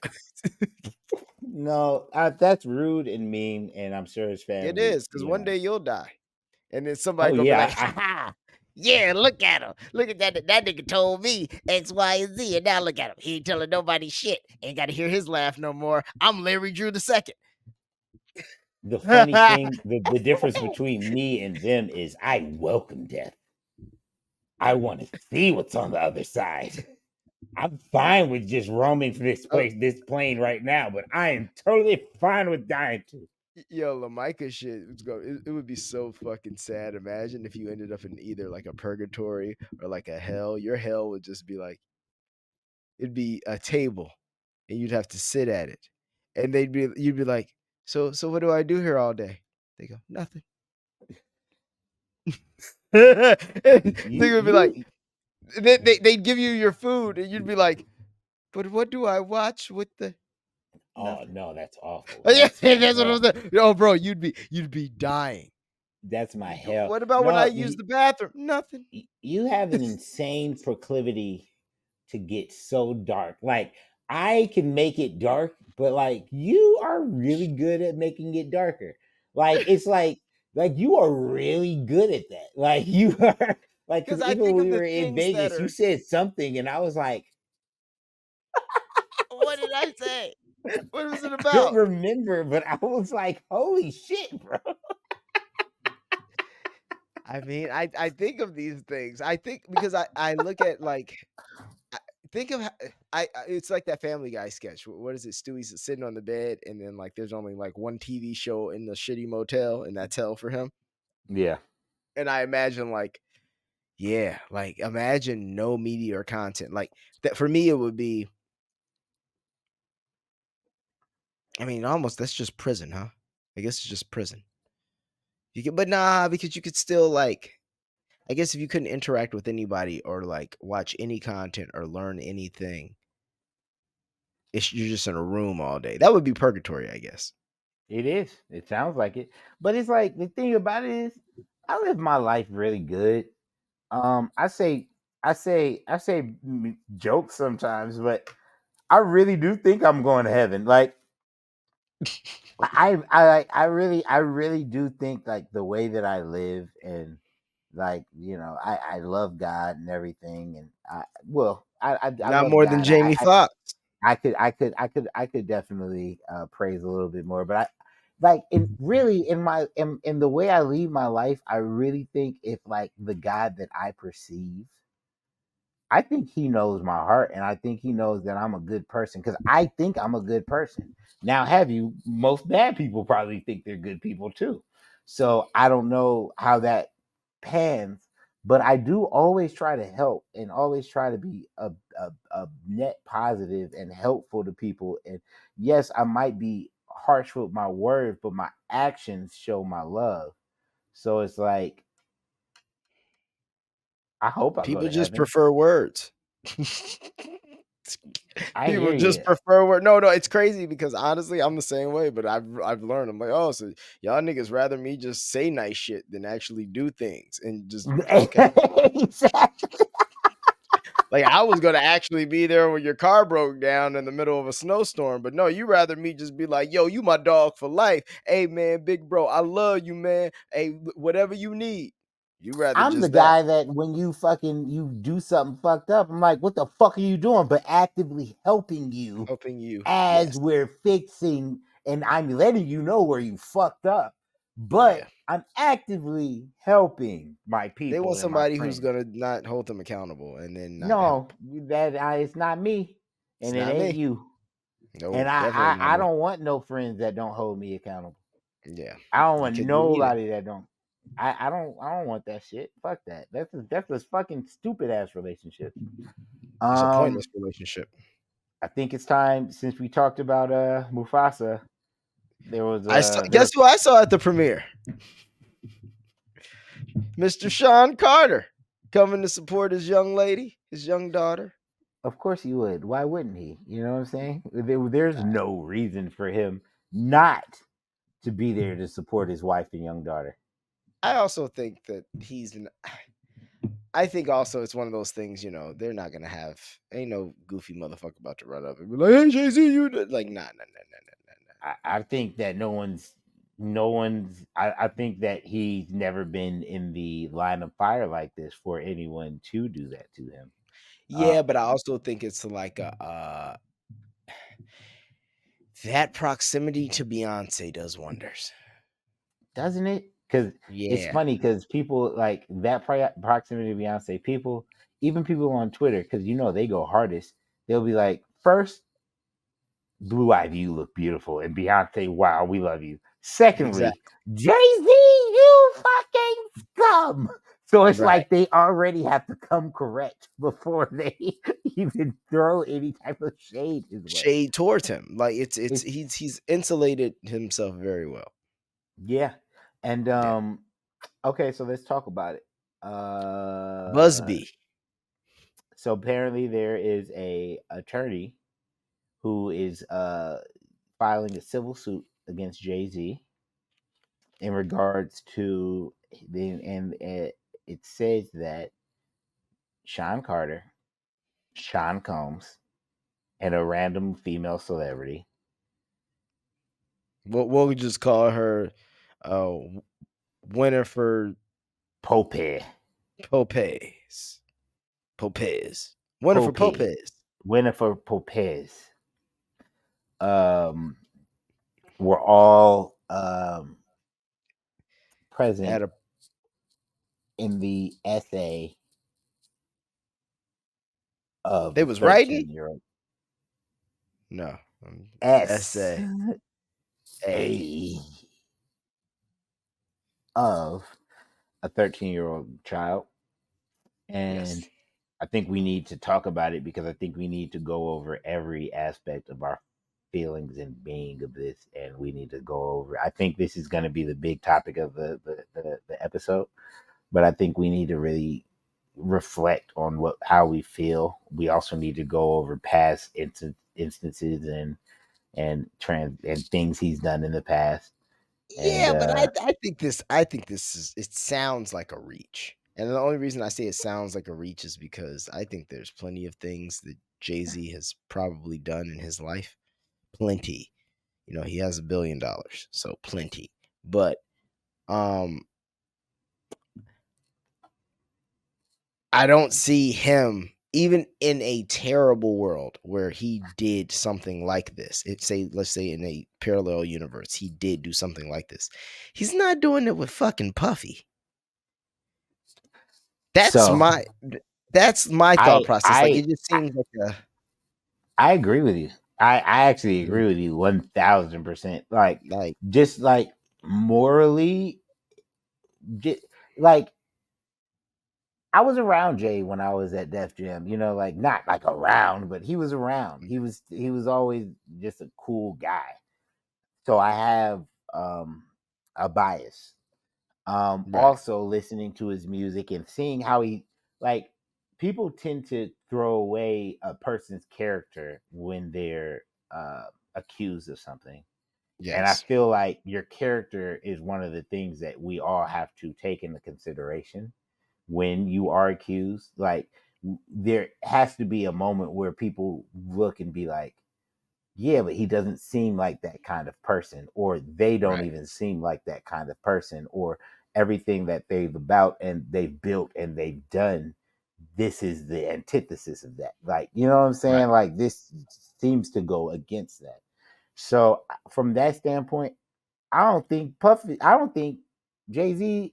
No, that's rude and mean, and I'm sure his family. It is, because one day you'll die, and then somebody Oh, gonna be yeah, like, "Ha ha! Yeah, look at him. Look at that. That nigga told me X, Y, and Z, and now look at him. He ain't telling nobody shit. Ain't got to hear his laugh no more. I'm Larry Drew the second." The funny thing, the difference between me and them is I welcome death. I want to see what's on the other side. I'm fine with just roaming from this place, this plane right now, but I am totally fine with dying too. Yo, LeMicah shit. It would be so fucking sad. Imagine if you ended up in either like a purgatory or like a hell. Your hell would just be like, it'd be a table, and you'd have to sit at it, and you'd be like, so what do I do here all day? They go, nothing. They would be like, they'd give you your food, and you'd be like, but what do I watch with the? Oh no, that's awful. Yeah, That's my that's what hell. I'm saying. Yo, bro, you'd be dying. That's my hell. What about when No, I use the bathroom? Nothing. you have an insane proclivity to get so dark. Like I can make it dark, but like you are really good at making it darker. Like it's like you are really good at that. Like you are like because Because I even think when of we the were in things that Vegas, you are. said something, and I was like, What did I say? What was it I couldn't about? remember, but I was like, holy shit, bro. I mean, I think of these things. I think because I look at like think of it's like that Family Guy sketch. What is it? Stewie's sitting on the bed, and then like there's only like one TV show in the shitty motel, and that's hell for him. Yeah. And I imagine like, yeah, like imagine no media or content. Like that for me, it would be. I mean, almost that's just prison, huh? I guess it's just prison. But nah, because you could still like. I guess if you couldn't interact with anybody or like watch any content or learn anything, you're just in a room all day. That would be purgatory, I guess. It is. It sounds like it. But it's like the thing about it is I live my life really good. I say jokes sometimes, but I really do think I'm going to heaven. Like I really do think like the way that I live and like I love God and everything and I Not love more than God. Jamie Foxx. I could definitely praise a little bit more, but I like in the way I lead my life, I really think if like the God that I perceive, I think he knows my heart and I think he knows that I'm a good person because I think I'm a good person. Now, have you? Most bad people probably think they're good people too. So I don't know how that pans, but I do always try to help and always try to be a net positive and helpful to people. And yes, I might be harsh with my words, but my actions show my love. So it's like, I hope I go People to just heaven. prefer words. I People hear just you. prefer word. No, it's crazy because honestly, I'm the same way. But I've learned. I'm like, oh, so y'all niggas rather me just say nice shit than actually do things and just okay. Exactly. Like I was gonna actually be there when your car broke down in the middle of a snowstorm, but no, you rather me just be like, yo, you my dog for life. Hey man, big bro, I love you, man. Hey, whatever you need. You rather I'm the just that. guy that when you do something fucked up, I'm like, what the fuck are you doing? But actively helping you Helping you. as Yes. we're fixing and I'm letting you know where you fucked up. But Yeah. I'm actively helping my They people want and my somebody who's friends. gonna not hold them accountable and then not No, help. it's not me. It's And it not ain't me. you. No, And I, definitely not I, I me. don't want no friends that don't hold me accountable. Yeah. I don't want Because you need it. nobody that don't. I don't want that shit. Fuck that. That's a fucking stupid ass relationship. It's a Um, pointless relationship. I think it's time since we talked about Mufasa. There was Guess who I saw at the premiere? Mr. Sean Carter coming to support his young lady, his young daughter. Of course he would. Why wouldn't he? You know what I'm saying? There's no reason for him not to be there to support his wife and young daughter. I also think that I think also it's one of those things, they're not gonna have ain't no goofy motherfucker about to run up and be like, "Hey, Jay-Z, you like nah." I think that no one's. I think that he's never been in the line of fire like this for anyone to do that to him. Yeah, but I also think it's like a that proximity to Beyonce does wonders. Doesn't it? Because it's Yeah, funny because people like that proximity to Beyonce. Even people on Twitter, because they go hardest. They'll be like, first, Blue Ivy, you look beautiful, and Beyonce, wow, we love you. Secondly, exactly. Jay-Z, you fucking scum. So it's Right. like they already have to come correct before they even throw any type of shade his way. Shade towards him. Like it's It's he's insulated himself very well. yeah. And Yeah. okay, so let's talk about it. Busby. So apparently there is a attorney who is filing a civil suit against Jay-Z in regards to it says that Sean Carter, Sean Combs, and a random female celebrity. What we just call her Winifred Popez. Popez. Winifred Popez. Winifred Popez. Were all present Had a in the essay of they the was writing? 13-year-old No. essay of a 13-year-old child. And Yes. I think we need to talk about it because I think we need to go over every aspect of our feelings and being of this, and we need to go over. I think this is going to be the big topic of the episode, but I think we need to really reflect on how we feel. We also need to go over past instances and things he's done in the past. Yeah, And but I think this is it sounds like a reach. And the only reason I say it sounds like a reach is because I think there's plenty of things that Jay-Z has probably done in his life. Plenty. He has $1 billion, so plenty. But I don't see him even in a terrible world where he did something like this. Let's say in a parallel universe, he did do something like this. He's not doing it with fucking Puffy. That's so my thought process. Like it just seems like I agree with you. I actually agree with you 1000%. Like just like morally, like I was around Jay when I was at Def Jam. Like not like around, but he was around. He was always just a cool guy. So I have a bias. right. Also listening to his music and seeing how he like people tend to throw away a person's character when they're accused of something. And I Yes. feel like your character is one of the things that we all have to take into consideration when you are accused. Like there has to be a moment where people look and be like, yeah, but he doesn't seem like that kind of person, or they don't Right. even seem like that kind of person, or everything that they've about and they've built and they've done, this is the antithesis of that. Like, you know what I'm saying? Right. Like this seems to go against that. So from that standpoint, I don't think Jay-Z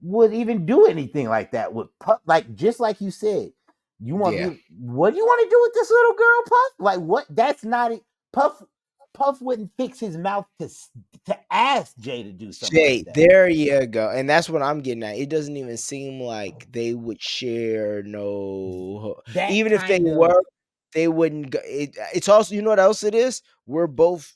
would even do anything like that with Puff. Like just like you said, what do you want to do with this little girl, Puff? Like what? That's not it. Puff wouldn't fix his mouth to ask Jay to do something like that. There you go. And that's what I'm getting at. It doesn't even seem like they would share That even if they were, they wouldn't go. It's also, you know what else it is? We're both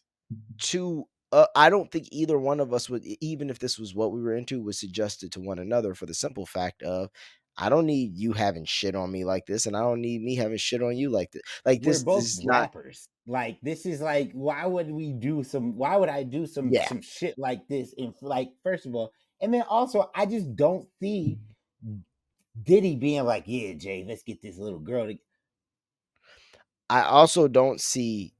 too I don't think either one of us would, even if this was what we were into, would suggest it to one another for the simple fact of, I don't need you having shit on me like this, and I don't need me having shit on you like this. Like We're this both is not. rappers. Like this is like, why would I do some Yeah, shit like this? And like, first of all, and then also, I just don't see Diddy being like, yeah, Jay, let's get this little girl. I also don't see.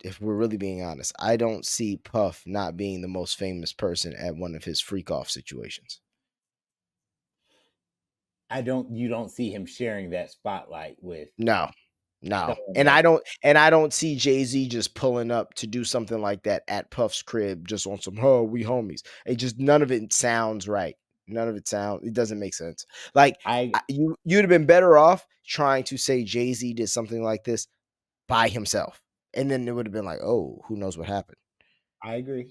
If we're really being honest, I don't see Puff not being the most famous person at one of his freak off situations. You don't see him sharing that spotlight with No, no. someone And else. I don't see Jay-Z just pulling up to do something like that at Puff's crib just on some, oh, we homies. It just, none of it sounds right. It doesn't make sense. Like you'd have been better off trying to say Jay-Z did something like this by himself. And then it would have been like, oh, who knows what happened. I agree.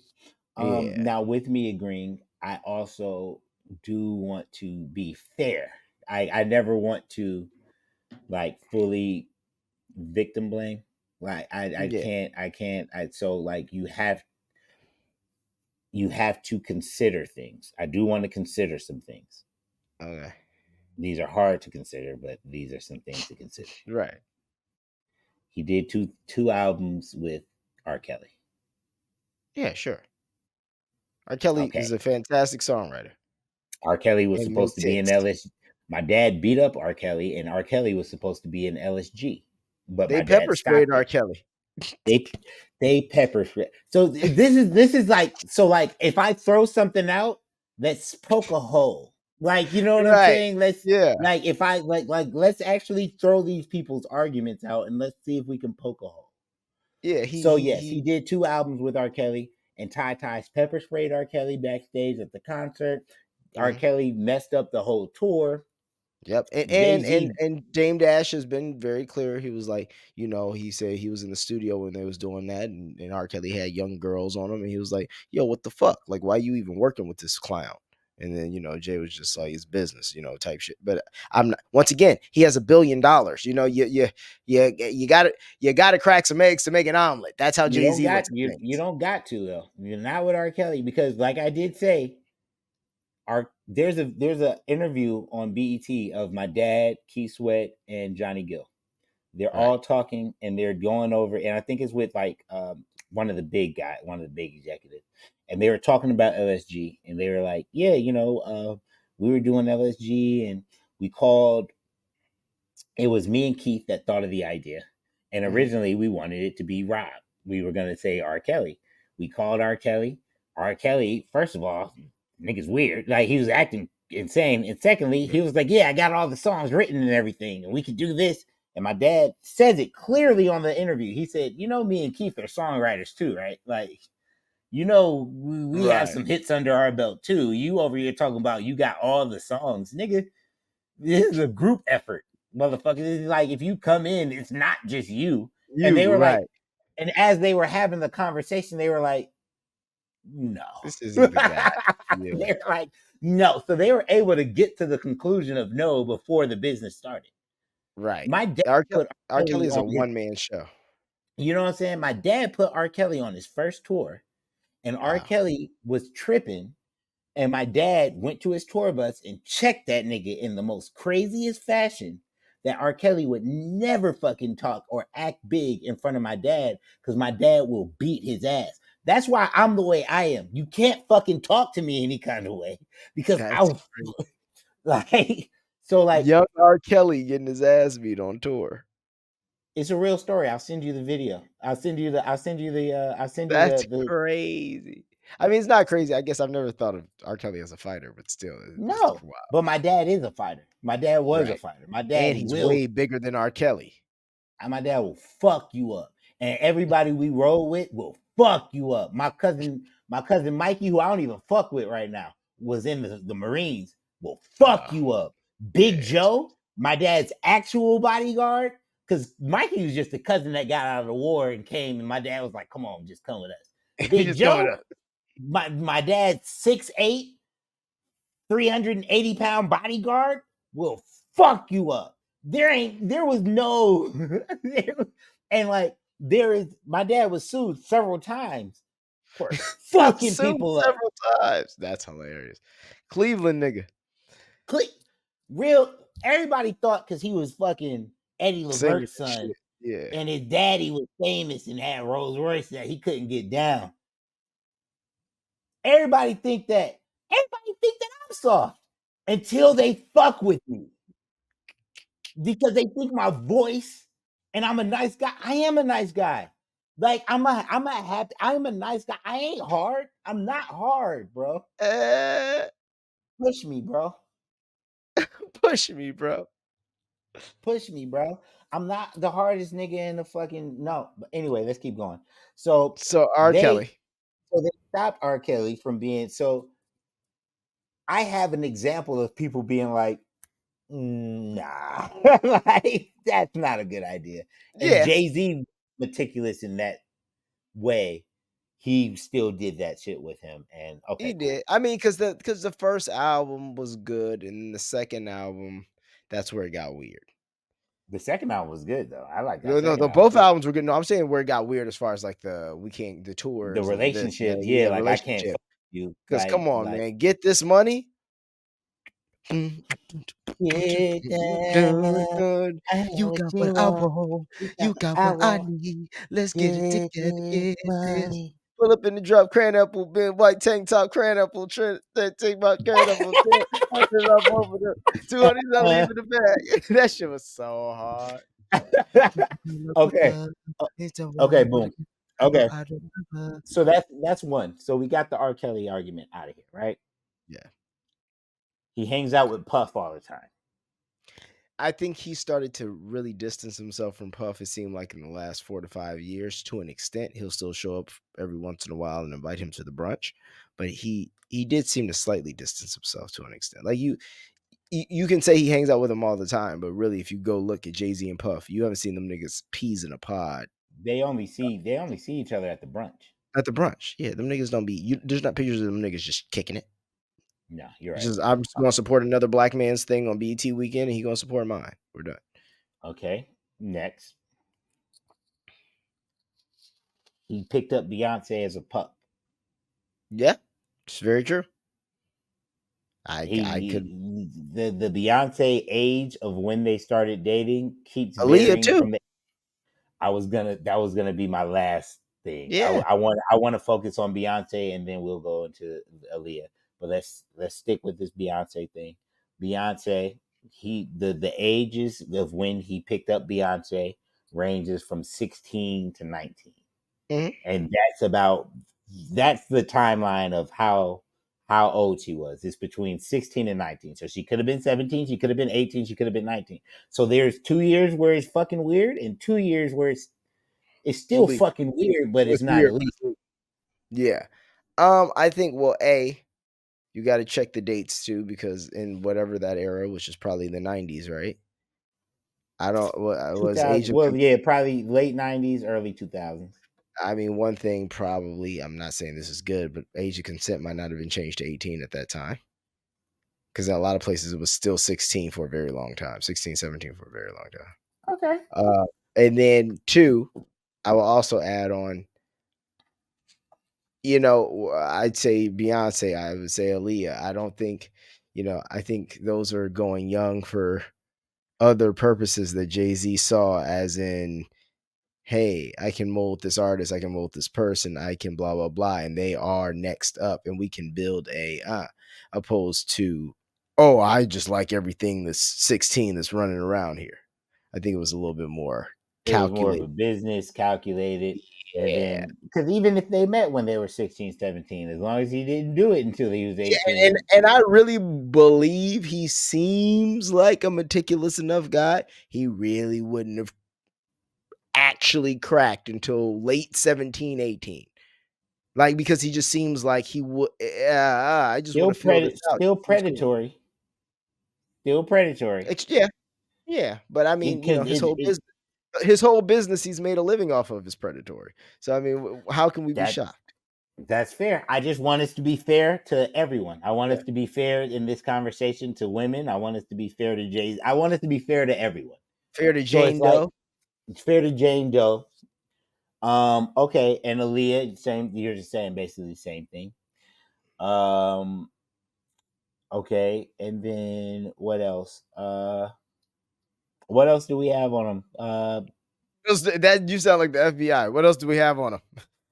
Yeah. Now, with me agreeing, I also do want to be fair. I never want to like fully victim blame. Like Yeah. I can't. So like you have to consider things. I do want to consider some things. Okay. These are hard to consider, but these are some things to consider. Right. He did two albums with R. Kelly. Yeah, sure. R. Kelly is Okay. a fantastic songwriter R. Kelly was and supposed makes to be in hits. LSG. My dad beat up R. Kelly, and R. Kelly was supposed to be in LSG, but They my dad pepper sprayed stopped R. it. Kelly. They pepper spray. So this is like, so like if I throw something out, let's poke a hole. Like, you know what I'm Right. saying? Let's Yeah. like, if I let's actually throw these people's arguments out and let's see if we can poke a hole. Yeah. So yes, he did 2 albums with R. Kelly, and Ty's pepper sprayed R. Kelly backstage at the concert. R. Kelly messed up the whole tour. Yep. Jay-Z, And Dame Dash has been very clear. He was like, he said he was in the studio when they was doing that, and R. Kelly had young girls on him, and he was like, yo, what the fuck? Like, why you even working with this clown? And then, Jay was just like, it's business, type shit. But I'm not, once again, he has $1 billion. You gotta crack some eggs to make an omelet. That's how Jay-Z looks at things. you don't got to though. You're not with R. Kelly, because like I did say, there's a interview on BET of my dad, Keith Sweat, and Johnny Gill. They're Right. all talking and they're going over, and I think it's with like one of the big executives, and they were talking about LSG, and they were like, yeah, we were doing LSG, and we called. It was me and Keith that thought of the idea, and originally we wanted it to be Rob. We were gonna say R. Kelly. We called R. Kelly. R. Kelly, first of all, nigga's weird. Like, he was acting insane. And secondly, he was like, yeah, I got all the songs written and everything, and we could do this. And my dad says it clearly on the interview. He said, me and Keith are songwriters too, right? Like, we have some hits under our belt too. You over here talking about you got all the songs. Nigga, this is a group effort, motherfucker. This is like, if you come in, it's not just you. And they were like, and as they were having the conversation, they were like, no. This isn't the guy. Yeah. They're like, no. So they were able to get to the conclusion of no before the business started. Right. My dad R. put R. Kelly is a on his, one-man show. you know what I'm saying? My dad put R. Kelly on his first tour, and R. Wow. Kelly was tripping, and my dad went to his tour bus and checked that nigga in the most craziest fashion, that R. Kelly would never fucking talk or act big in front of my dad, because my dad will beat his ass. That's why I'm the way I am. You can't fucking talk to me any kind of way, because I'll like, so like, young R. Kelly getting his ass beat on tour. it's a real story. I'll send you the video. That's crazy. I mean, it's not crazy. I guess I've never thought of R. Kelly as a fighter, but still, No, but my dad is a fighter. My dad was a fighter. My dad, and he's way bigger than R. Kelly. My dad will fuck you up, and everybody we roll with will fuck you up. My cousin Mikey, who I don't even fuck with right now, was in the Marines, will fuck you up. Big Joe, my dad's actual bodyguard, because Mikey was just a cousin that got out of the war and came, and my dad was like, come on, just come with us. Big Joe, my dad's 6'8", 380-pound bodyguard will fuck you up. There was no, and like, my dad was sued several times for Got fucking sued people up. several times. That's hilarious. Cleveland nigga. Real, everybody thought because he was fucking Eddie Singing Levert's and son shit. Yeah. and his daddy was famous and had Rolls Royce that he couldn't get down. Everybody think that I'm soft until they fuck with me. Because they think my voice and I'm a nice guy. I am a nice guy. Like I'm a nice guy. I ain't hard. I'm not hard, bro. Push me, bro. Push me, bro. Push me, bro. I'm not the hardest nigga in the fucking no. But anyway, let's keep going. So So R. Kelly. they stopped R. Kelly from being so. I have an example of people being like, nah, like that's not a good idea. And Yeah, Jay-Z meticulous in that way. He still did that shit with him. And okay, he cool. did. I mean, because the first album was good, and the second album, that's where it got weird. The second album was good though. I like that. No, second album both too. albums were good. No, I'm saying where it got weird as far as like the tours, The and this, and relationship, that. yeah, Yeah, like I can't relationship. fuck you. Because come on, Like man, get this money. get down. I know You what got what you I want. want. You You got got what I what I want. need. Let's get it Get together. this Get this. money. Pull up in the drop, crayon apple, Ben white tank top, crayon apple, take my crayon apple, I turn up over the 200, I leave in the bag. That shit was so hard. Okay. Okay, boom. Okay. So that's one. So we got the R. Kelly argument out of here, right? Yeah. He hangs out with Puff all the time. I think he started to really distance himself from Puff. It seemed like in the last 4 to 5 years, to an extent, he'll still show up every once in a while and invite him to the brunch, but he did seem to slightly distance himself to an extent. Like you can say he hangs out with him all the time, but really, if you go look at Jay-Z and Puff, you haven't seen them niggas peas in a pod They only see each other at the brunch. at the brunch. Yeah, them niggas don't be. There's not pictures of them niggas just kicking it. No, you're It's right. just I'm just gonna support another black man's thing on BET weekend, and he gonna support mine. We're done. Okay. Next. He picked up Beyonce as a pup. Yeah, it's very true. I could. The Beyonce age of when they started dating keeps Aaliyah varying too. from the. That was gonna be my last thing. Yeah. I want to focus on Beyonce and then we'll go into Aaliyah. But let's stick with this Beyonce thing. Beyonce, the ages of when he picked up Beyonce ranges from 16 to 19. Mhm. And that's the timeline of how old she was. It's between 16 and 19. So she could have been 17, she could have been 18, she could have been 19. So there's 2 years where it's fucking weird and 2 years where it's still Illegal. fucking weird, but it's It's not weird, but illegal. it's legal. Yeah. I think you got to check the dates too, because in whatever that era, which is probably the 90s, right? I don't was age 2000, of well, yeah, probably late 90s, early 2000s. I mean, one thing probably, I'm not saying this is good, but age of consent might not have been changed to 18 at that time. Because in a lot of places it was still 16 for a very long time, 16, 17 for a very long time. Okay. And then 2, I will also add on, I'd say Beyonce, I would say Aaliyah. I don't think, I think those are going young for other purposes that Jay-Z saw, as in, hey, I can mold this artist, I can mold this person, I can blah, blah, blah, and they are next up, and we can build opposed to, oh, I just like everything that's 16 that's running around here. I think it was a little bit more It was more of calculated. a business, calculated. And Yeah. then, because even if they met when they were 16, 17, as long as he didn't do it until he was 18. And I really believe he seems like a meticulous enough guy. He really wouldn't have actually cracked until late 17, 18. Like, because he just seems like he would. I just want to feel this out. Still Seems cool. predatory. Still predatory. Yeah. But I mean, Because his whole business he's made a living off of is predatory. So I mean, how can we be shocked? That's fair. I just want us to be fair to everyone. I want Yeah. us to be fair in this conversation to women. I want us to be fair to Jay. I want us to be fair to everyone. Fair to So Jane Doe. it's fair to Jane Doe. Okay, and Aaliyah, same. You're just saying basically the same thing. Um, okay, and then what else? What else do we have on him? That you sound like the FBI. What else do we have on him?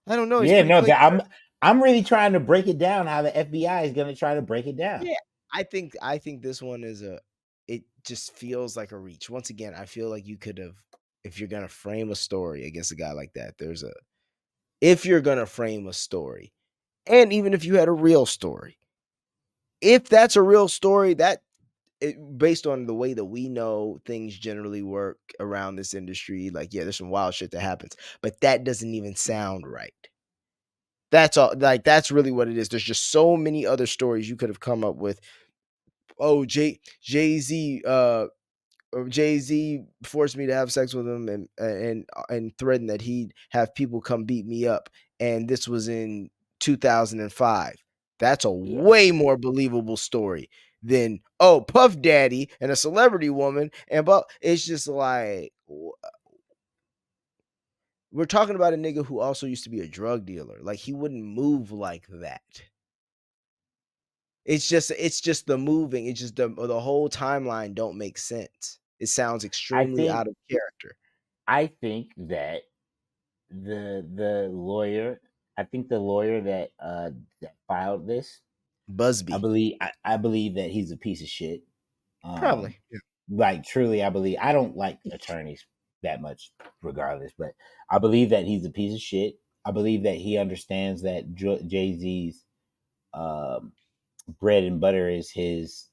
I don't know. He's Yeah, pretty no, clean. I'm really trying to break it down. How the FBI is going to try to break it down. Yeah, I think this one is a. It just feels like a reach. Once again, I feel like you could have, if you're gonna frame a story against a guy like that. If you're gonna frame a story, and even if you had a real story, if that's a real story, based on the way that we know things generally work around this industry, like yeah, there's some wild shit that happens, but that doesn't even sound right. That's all. Like that's really what it is. There's just so many other stories you could have come up with. Oh, Jay Z, Jay Z forced me to have sex with him and threatened that he'd have people come beat me up, and this was in 2005. That's a Yeah. way more believable story than Puff Daddy and a celebrity woman, but it's just like we're talking about a nigga who also used to be a drug dealer. Like he wouldn't move like that. It's just the moving. It's just the whole timeline don't make sense. It sounds I extremely think out of character. I think that the lawyer, I think the lawyer that filed this, Busby, I believe that he's a piece of shit. Um, probably. Yeah. like truly, I believe I don't like attorneys that much, regardless, but I believe that he's a piece of shit. I believe that he understands that Jay Z's um, bread and butter is his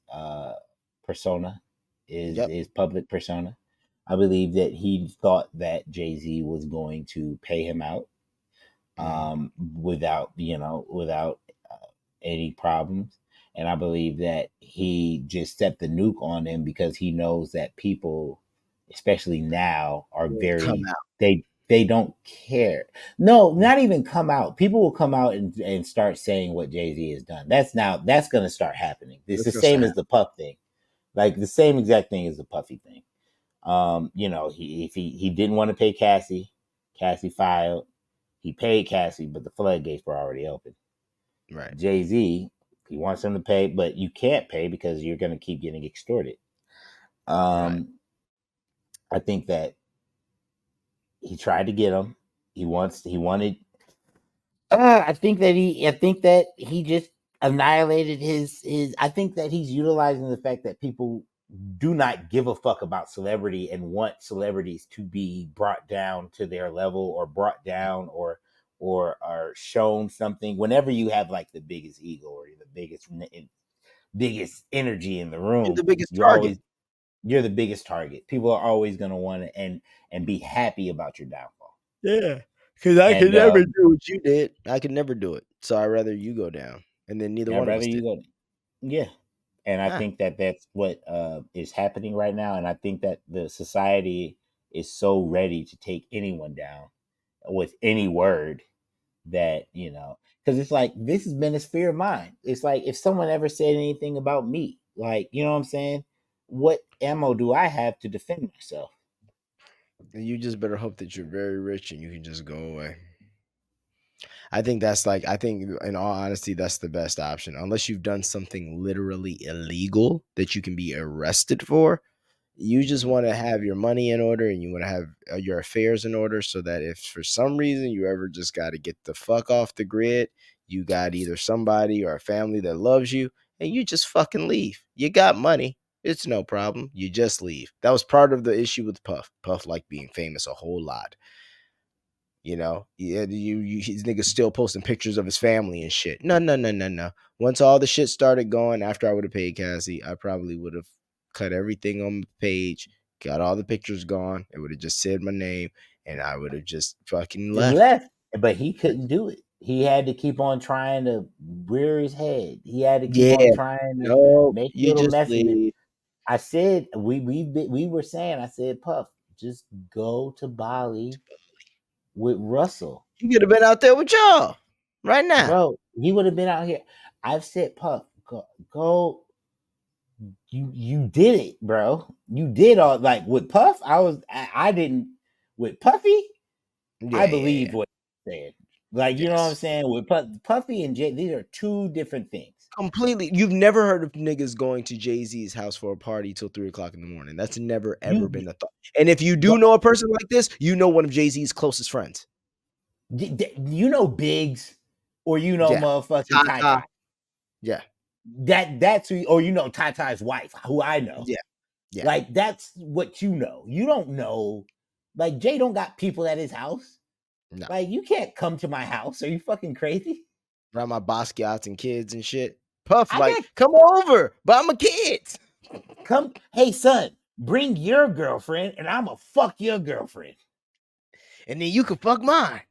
persona, is Yep. his public persona. I believe that he thought that Jay Z was going to pay him out without without any problems. And I believe that he just set the nuke on him because he knows that people, especially now, are Come very out. they don't care. No, not even come out. People will come out and start saying what Jay Z has done. That's going to start happening. It's the Let's go same start. as the Puff thing, like the same exact thing as the Puffy thing. If he didn't want to pay Cassie, Cassie filed. He paid Cassie, but the floodgates were already open. Right. Jay Z, he wants him to pay, but you can't pay because you're going to keep getting extorted. Right. I think that he tried to get him. He wanted. I think that he just annihilated his. I think that he's utilizing the fact that people do not give a fuck about celebrity and want celebrities to be brought down to their level or brought down or are shown something. Whenever you have like the biggest ego or the biggest energy in the You're the room, biggest target. you're the biggest target. People are always going to want to and be happy about your downfall. Yeah. Because I could And never do what you did. I could never do it. So I'd rather you go down. And then neither I'd one of rather us you did. go. Yeah. And I Ah, think that that's what is happening right now. And I think that the society is so ready to take anyone down with any word that, because it's like, this has been a sphere of mine. It's like, if someone ever said anything about me, like, you know what I'm saying? What ammo do I have to defend myself? and you just better hope that you're very rich and you can just go away. I think in all honesty, that's the best option. Unless you've done something literally illegal that you can be arrested for. You just Mhm. want to have your money in order and you want to have your affairs in order so that if for some reason you ever just got to get the fuck off the grid, you got either somebody or a family that loves you and you just fucking leave. You got money. It's no problem. You just leave. That was part of the issue with Puff. Puff liked being famous a whole lot. His niggas still posting pictures of his family and shit. No, no, no, no, no. Once all the shit started going, after I would have paid Cassie, I probably would have cut everything on the page, got all the pictures gone. It would have just said my name, and I would have just fucking And left. left, but he couldn't do it. He had to keep on trying to rear his head. He had to keep on Yeah, trying to no, make you little just messages. leave. I said we were saying. I said, Puff, just go to Bali with Russell, You could have been out there with y'all right now. bro. He would have been out here. I've said, Puff, go. You did it, bro. You did all like with Puff. I didn't with Puffy. I Yeah, believe what you're saying. Like, you know what I'm yes. saying? With Puffy and Jay, these are two different things. Completely. You've never heard of niggas going to Jay-Z's house for a party till 3:00 in the morning. That's never ever You been a thought. And if you do don't know a person like this, you know one of Jay-Z's closest friends. you know Biggs, or you know Yeah. motherfucking Ty Ta-Ta. Ty. Yeah. That's who, or you know Ty Ty's wife, who I know. Yeah. Yeah. Like, that's what you know. You don't know. Like, Jay don't got people at his house. No. Like, you can't come to my house. Are you fucking crazy? Around my Basquiat's and kids and shit. Puff, I like, got come over, buy my kids. come. Hey, son, bring your girlfriend, and I'ma fuck your girlfriend. And then you can fuck mine.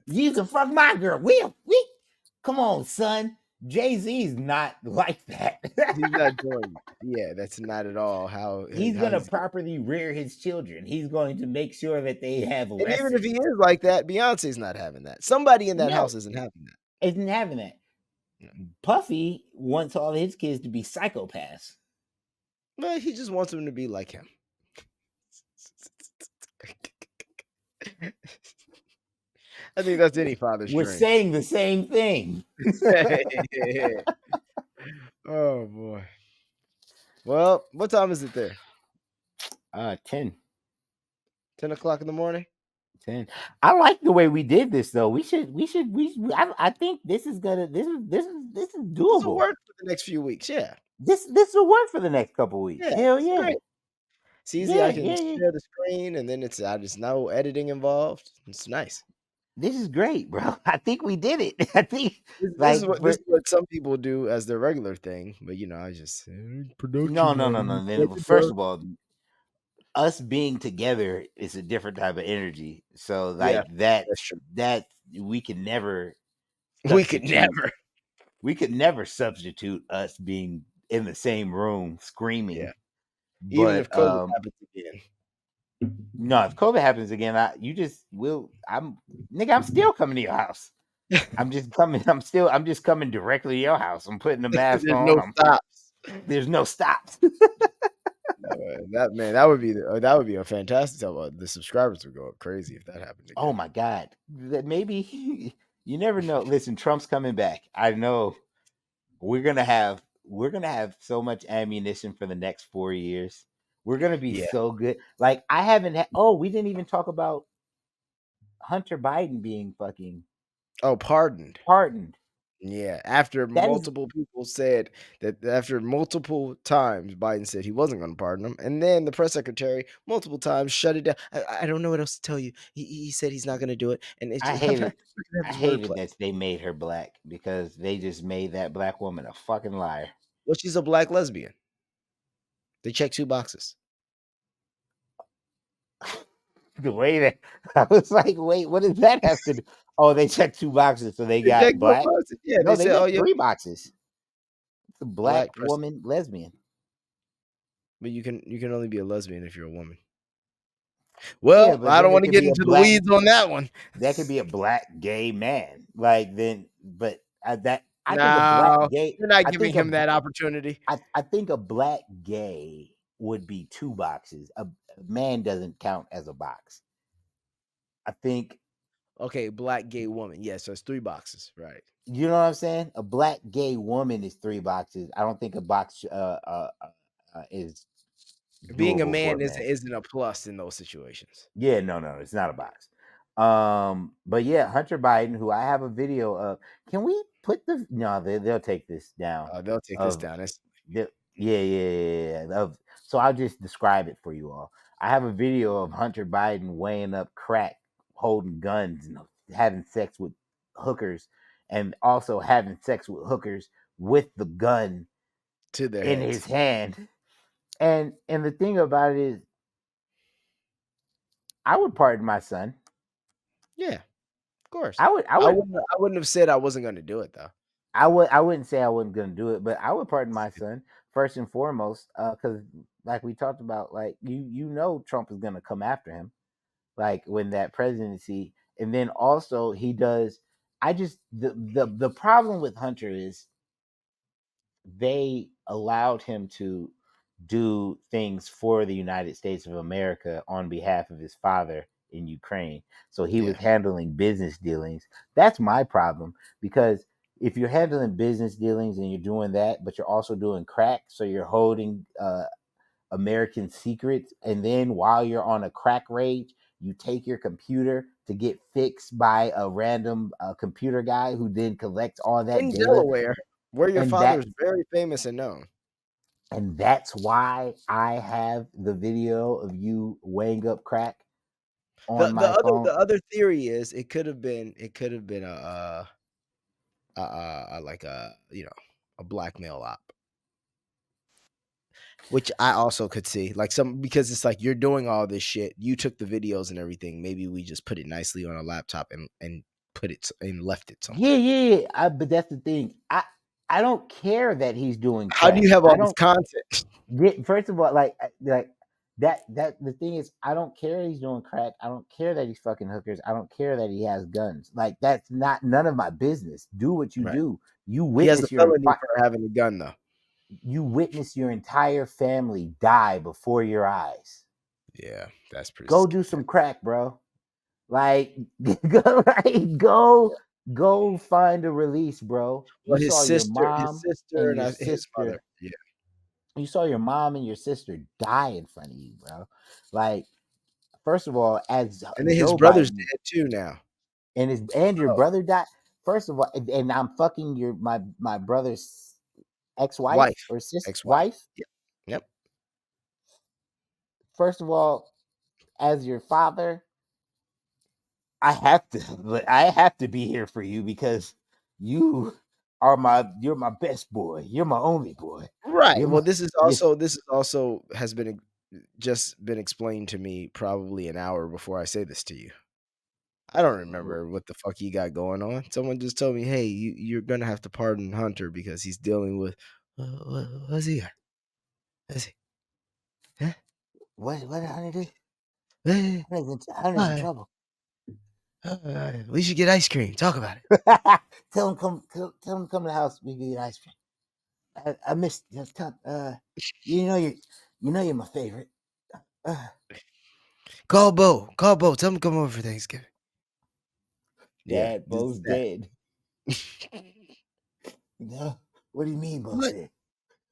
You can fuck my girl. We come on, son. Jay-Z's not like that. He's not doing yeah, that's not at all how He's how gonna he's properly rear his children. He's going to make sure that they have and even if he lessons. is like that, Beyonce's not having that. Somebody in that No, house isn't having that. isn't having that. Puffy wants all his kids to be psychopaths. Well, he just wants them to be like him. I think that's any father's We're dream. saying the same thing. Oh boy. Well, what time is it there? 10. 10:00 in the morning? 10. I like the way we did this though. I think this is This will doable. work for the next few weeks. Yeah. This will work for the next couple weeks. Yeah. Hell It's yeah. great. It's easy. I can Yeah. share the screen and then it's there's no editing involved. It's nice. This is great, bro. I think we did it. I think This like is what this is what some people do as their regular thing, but I just production. no. First of all, us being together is a different type of energy. So Yeah, like that that's true. we can never We could substitute- never. we could never substitute us being in the same room screaming. Yeah. Even But if COVID happens again. no, if COVID happens again, I'm still coming to your house. I'm just coming directly to your house. I'm putting the mask There's on. no stops. There's no stops. That would be a fantastic time. The subscribers would go up crazy if that happened again. Oh my God. That maybe you never know. Listen, Trump's coming back. I know we're gonna have so much ammunition for the next 4 years. We're gonna be Yeah. so good. Like we didn't even talk about Hunter Biden being fucking Pardoned. pardoned. Yeah, after That is multiple people said that after multiple times Biden said he wasn't going to pardon him, and then the press secretary multiple times shut it down. I don't know what else to tell you. He said he's not going to do it, and it's I just, hated I hated that they made her black because they just made that black woman a fucking liar. Well, she's a black lesbian. They check 2 boxes. The way that I was like, wait, what does that have to do? Oh, they checked 2 boxes, so they They got checked black. boxes. Yeah, No, they they said, got yeah, 3 boxes. It's a black person. woman lesbian. But you can only be a lesbian if you're a woman. Well, but I don't then want to it could get be a into the black- weeds on that one. That could be a black gay man. Like then, but I think a No, black gay. you're not I giving think him that opportunity. I think a black gay would be 2 boxes. A man doesn't count as a box. I think Okay, black gay woman. Yeah, so it's 3 boxes, right? you know what I'm saying. A black gay woman is 3 boxes. I don't think a box is Being a doable for man man. isn't a plus in those situations. Yeah, no, it's not a box. But yeah, Hunter Biden, who I have a video of. Can we put no? They'll take this down. They'll take this down. Yeah. So I'll just describe it for you all. I have a video of Hunter Biden weighing up crack, holding guns, and having sex with hookers, and also having sex with hookers with the gun to their in heads. his hand. And the thing about it is, I would pardon my son. Yeah, of course. I wouldn't have said I wasn't going to do it though. I wouldn't say I wasn't going to do it, but I would pardon my son first and foremost, because like we talked about, like you know Trump is going to come after him, like when that presidency, and then also he does. The problem with Hunter is they allowed him to do things for the United States of America on behalf of his father in Ukraine. So he was Yeah. handling business dealings. That's my problem, because if you're handling business dealings and you're doing that, but you're also doing crack, so you're holding American secrets, and then while you're on a crack rage, you take your computer to get fixed by a random computer guy who then collects all that In data, Delaware, where your and father that is very famous and known. and that's why I have the video of you weighing up crack on my phone. The other theory is it could have been like a a blackmail op, which I also could see like some because it's like you're doing all this shit. You took the videos and everything. Maybe we just put it nicely on a laptop and put it and left it somewhere. Yeah. But that's the thing. I don't care that he's doing How do crack. you have I all this don't. content? First of all, like that. The thing is, I don't care that he's doing crack. I don't care that he's fucking hookers. I don't care that he has guns. Like that's not none of my business. Do what you Right. do. You He has a witness felony for having a gun though. you witness your entire family die before your eyes. Yeah, that's pretty Go scary. do some crack, bro. Like go find a release, bro. Well, You saw your mom his sister, and and your his mother. sister. Yeah, You saw your mom and your sister die in front of you, bro. Like, first of all, as and then his Joe brother's Biden dead too now. and your Oh, brother died. First of all, and I'm fucking my brother's ex-wife wife, or sister ex-wife. wife. Yep. First of all, as your father, I have to be here for you because you you're my best boy. You're my only boy. Right. You're my Well, yeah. this is also has been just been explained to me probably an hour before I say this to you. I don't remember what the fuck he got going on. Someone just told me, "Hey, you're gonna have to pardon Hunter because he's dealing with what's he got? What's he? Huh? What did honey do? Eh, Honey's in uh, trouble. we should get ice cream. Talk about it. Tell him to come to the house. We can get ice cream. I missed you know you're my favorite. Uh, Call Bo. Call Bo. Tell him to come over for Thanksgiving. Yeah, Dad, this Bo's is that. dead. No, what do you mean, Bo's What? dead?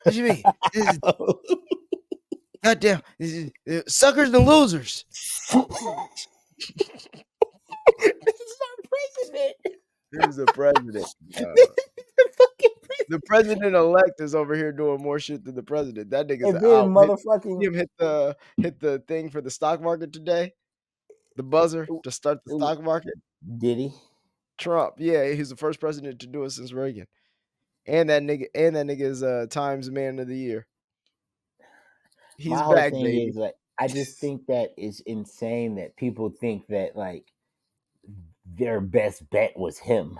What you mean? This is goddamn suckers and losers. This is our president. This is the president. This is the fucking president. The president elect is over here doing more shit than the president. That nigga's And then out. See motherfucking him hit the thing for the stock market today. The buzzer to start the stock market. did he? Trump, yeah, he's the first president to do it since Reagan. And that nigga is Times Man of the Year. My He's whole back, thing baby. is like I just think that it's insane that people think that like their best bet was him.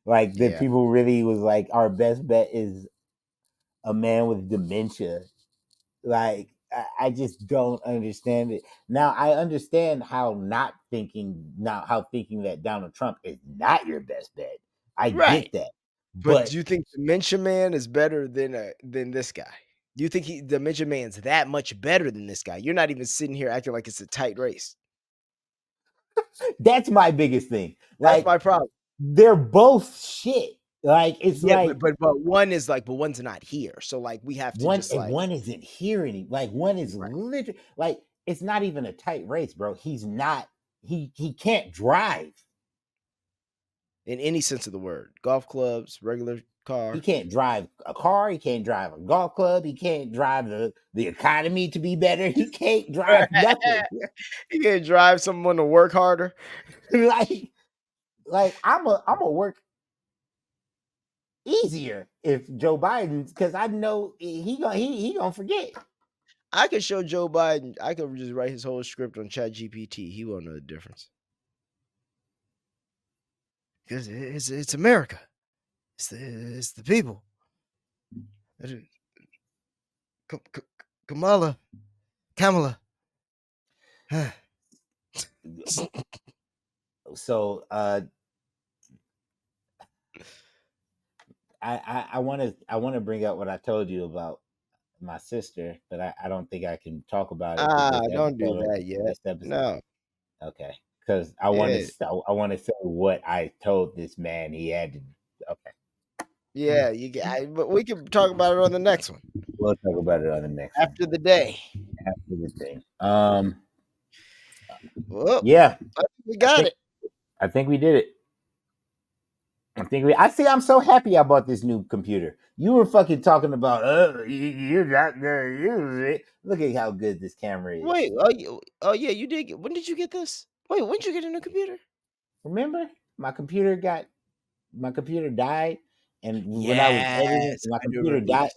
Like that Yeah. people really was like our best bet is a man with dementia. Like I just don't understand it. Now I understand how thinking that Donald Trump is not your best bet. I Right. get that. But But do you think Dementia Man is better than this guy? Do you think Dementia Man's that much better than this guy? You're not even sitting here acting like it's a tight race. that's my biggest thing. That's Like my problem. they're both shit. Like it's Yeah, like but one is like, but one's not here. So like we have to just like one isn't here any. Like one is right. literally like it's not even a tight race, bro. He's not. He can't drive. In any sense of the word. Golf clubs, regular He car. can't drive a car. He can't drive a golf club. He can't drive the economy to be better. He can't drive nothing. He can drive someone to work harder. like I'm a work easier if Joe Biden because I know he gonna forget. I could show Joe Biden. I could just write his whole script on ChatGPT. He won't know the difference. Because it's America. It's the people. Kamala. So I want to bring up what I told you about my sister, but I don't think I can talk about it to this Don't do episode. that yet. This episode, No. okay? Because I want Yeah. to. I want to say what I told this man he had to. Okay, Yeah, but we can talk about it on the next one. we'll talk about it on the next one After the day. after the thing. Well, Yeah, I think we got it. I think we did it. I see. I'm so happy I bought this new computer. You were fucking talking about, you're not gonna use it. Look at how good this camera is. Wait, yeah, you did when did you get this? Wait, when did you get a new computer? Remember, my computer died, and when I was editing, Yes, my I do computer remember died.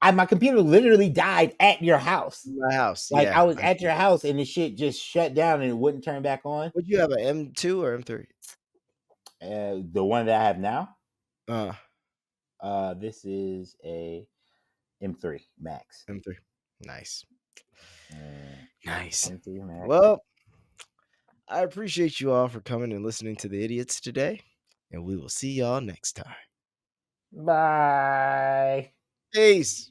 this. My computer literally died at your house. My house. Like Yeah. I was at your house, and the shit just shut down, and it wouldn't turn back on. Would you have an M2 or M3? The one that I have now, Uh, this is a M3 Max. M3. Nice. Uh, Nice. M3 Max. Well, I appreciate you all for coming and listening to the idiots today, and we will see y'all next time. Bye. Peace.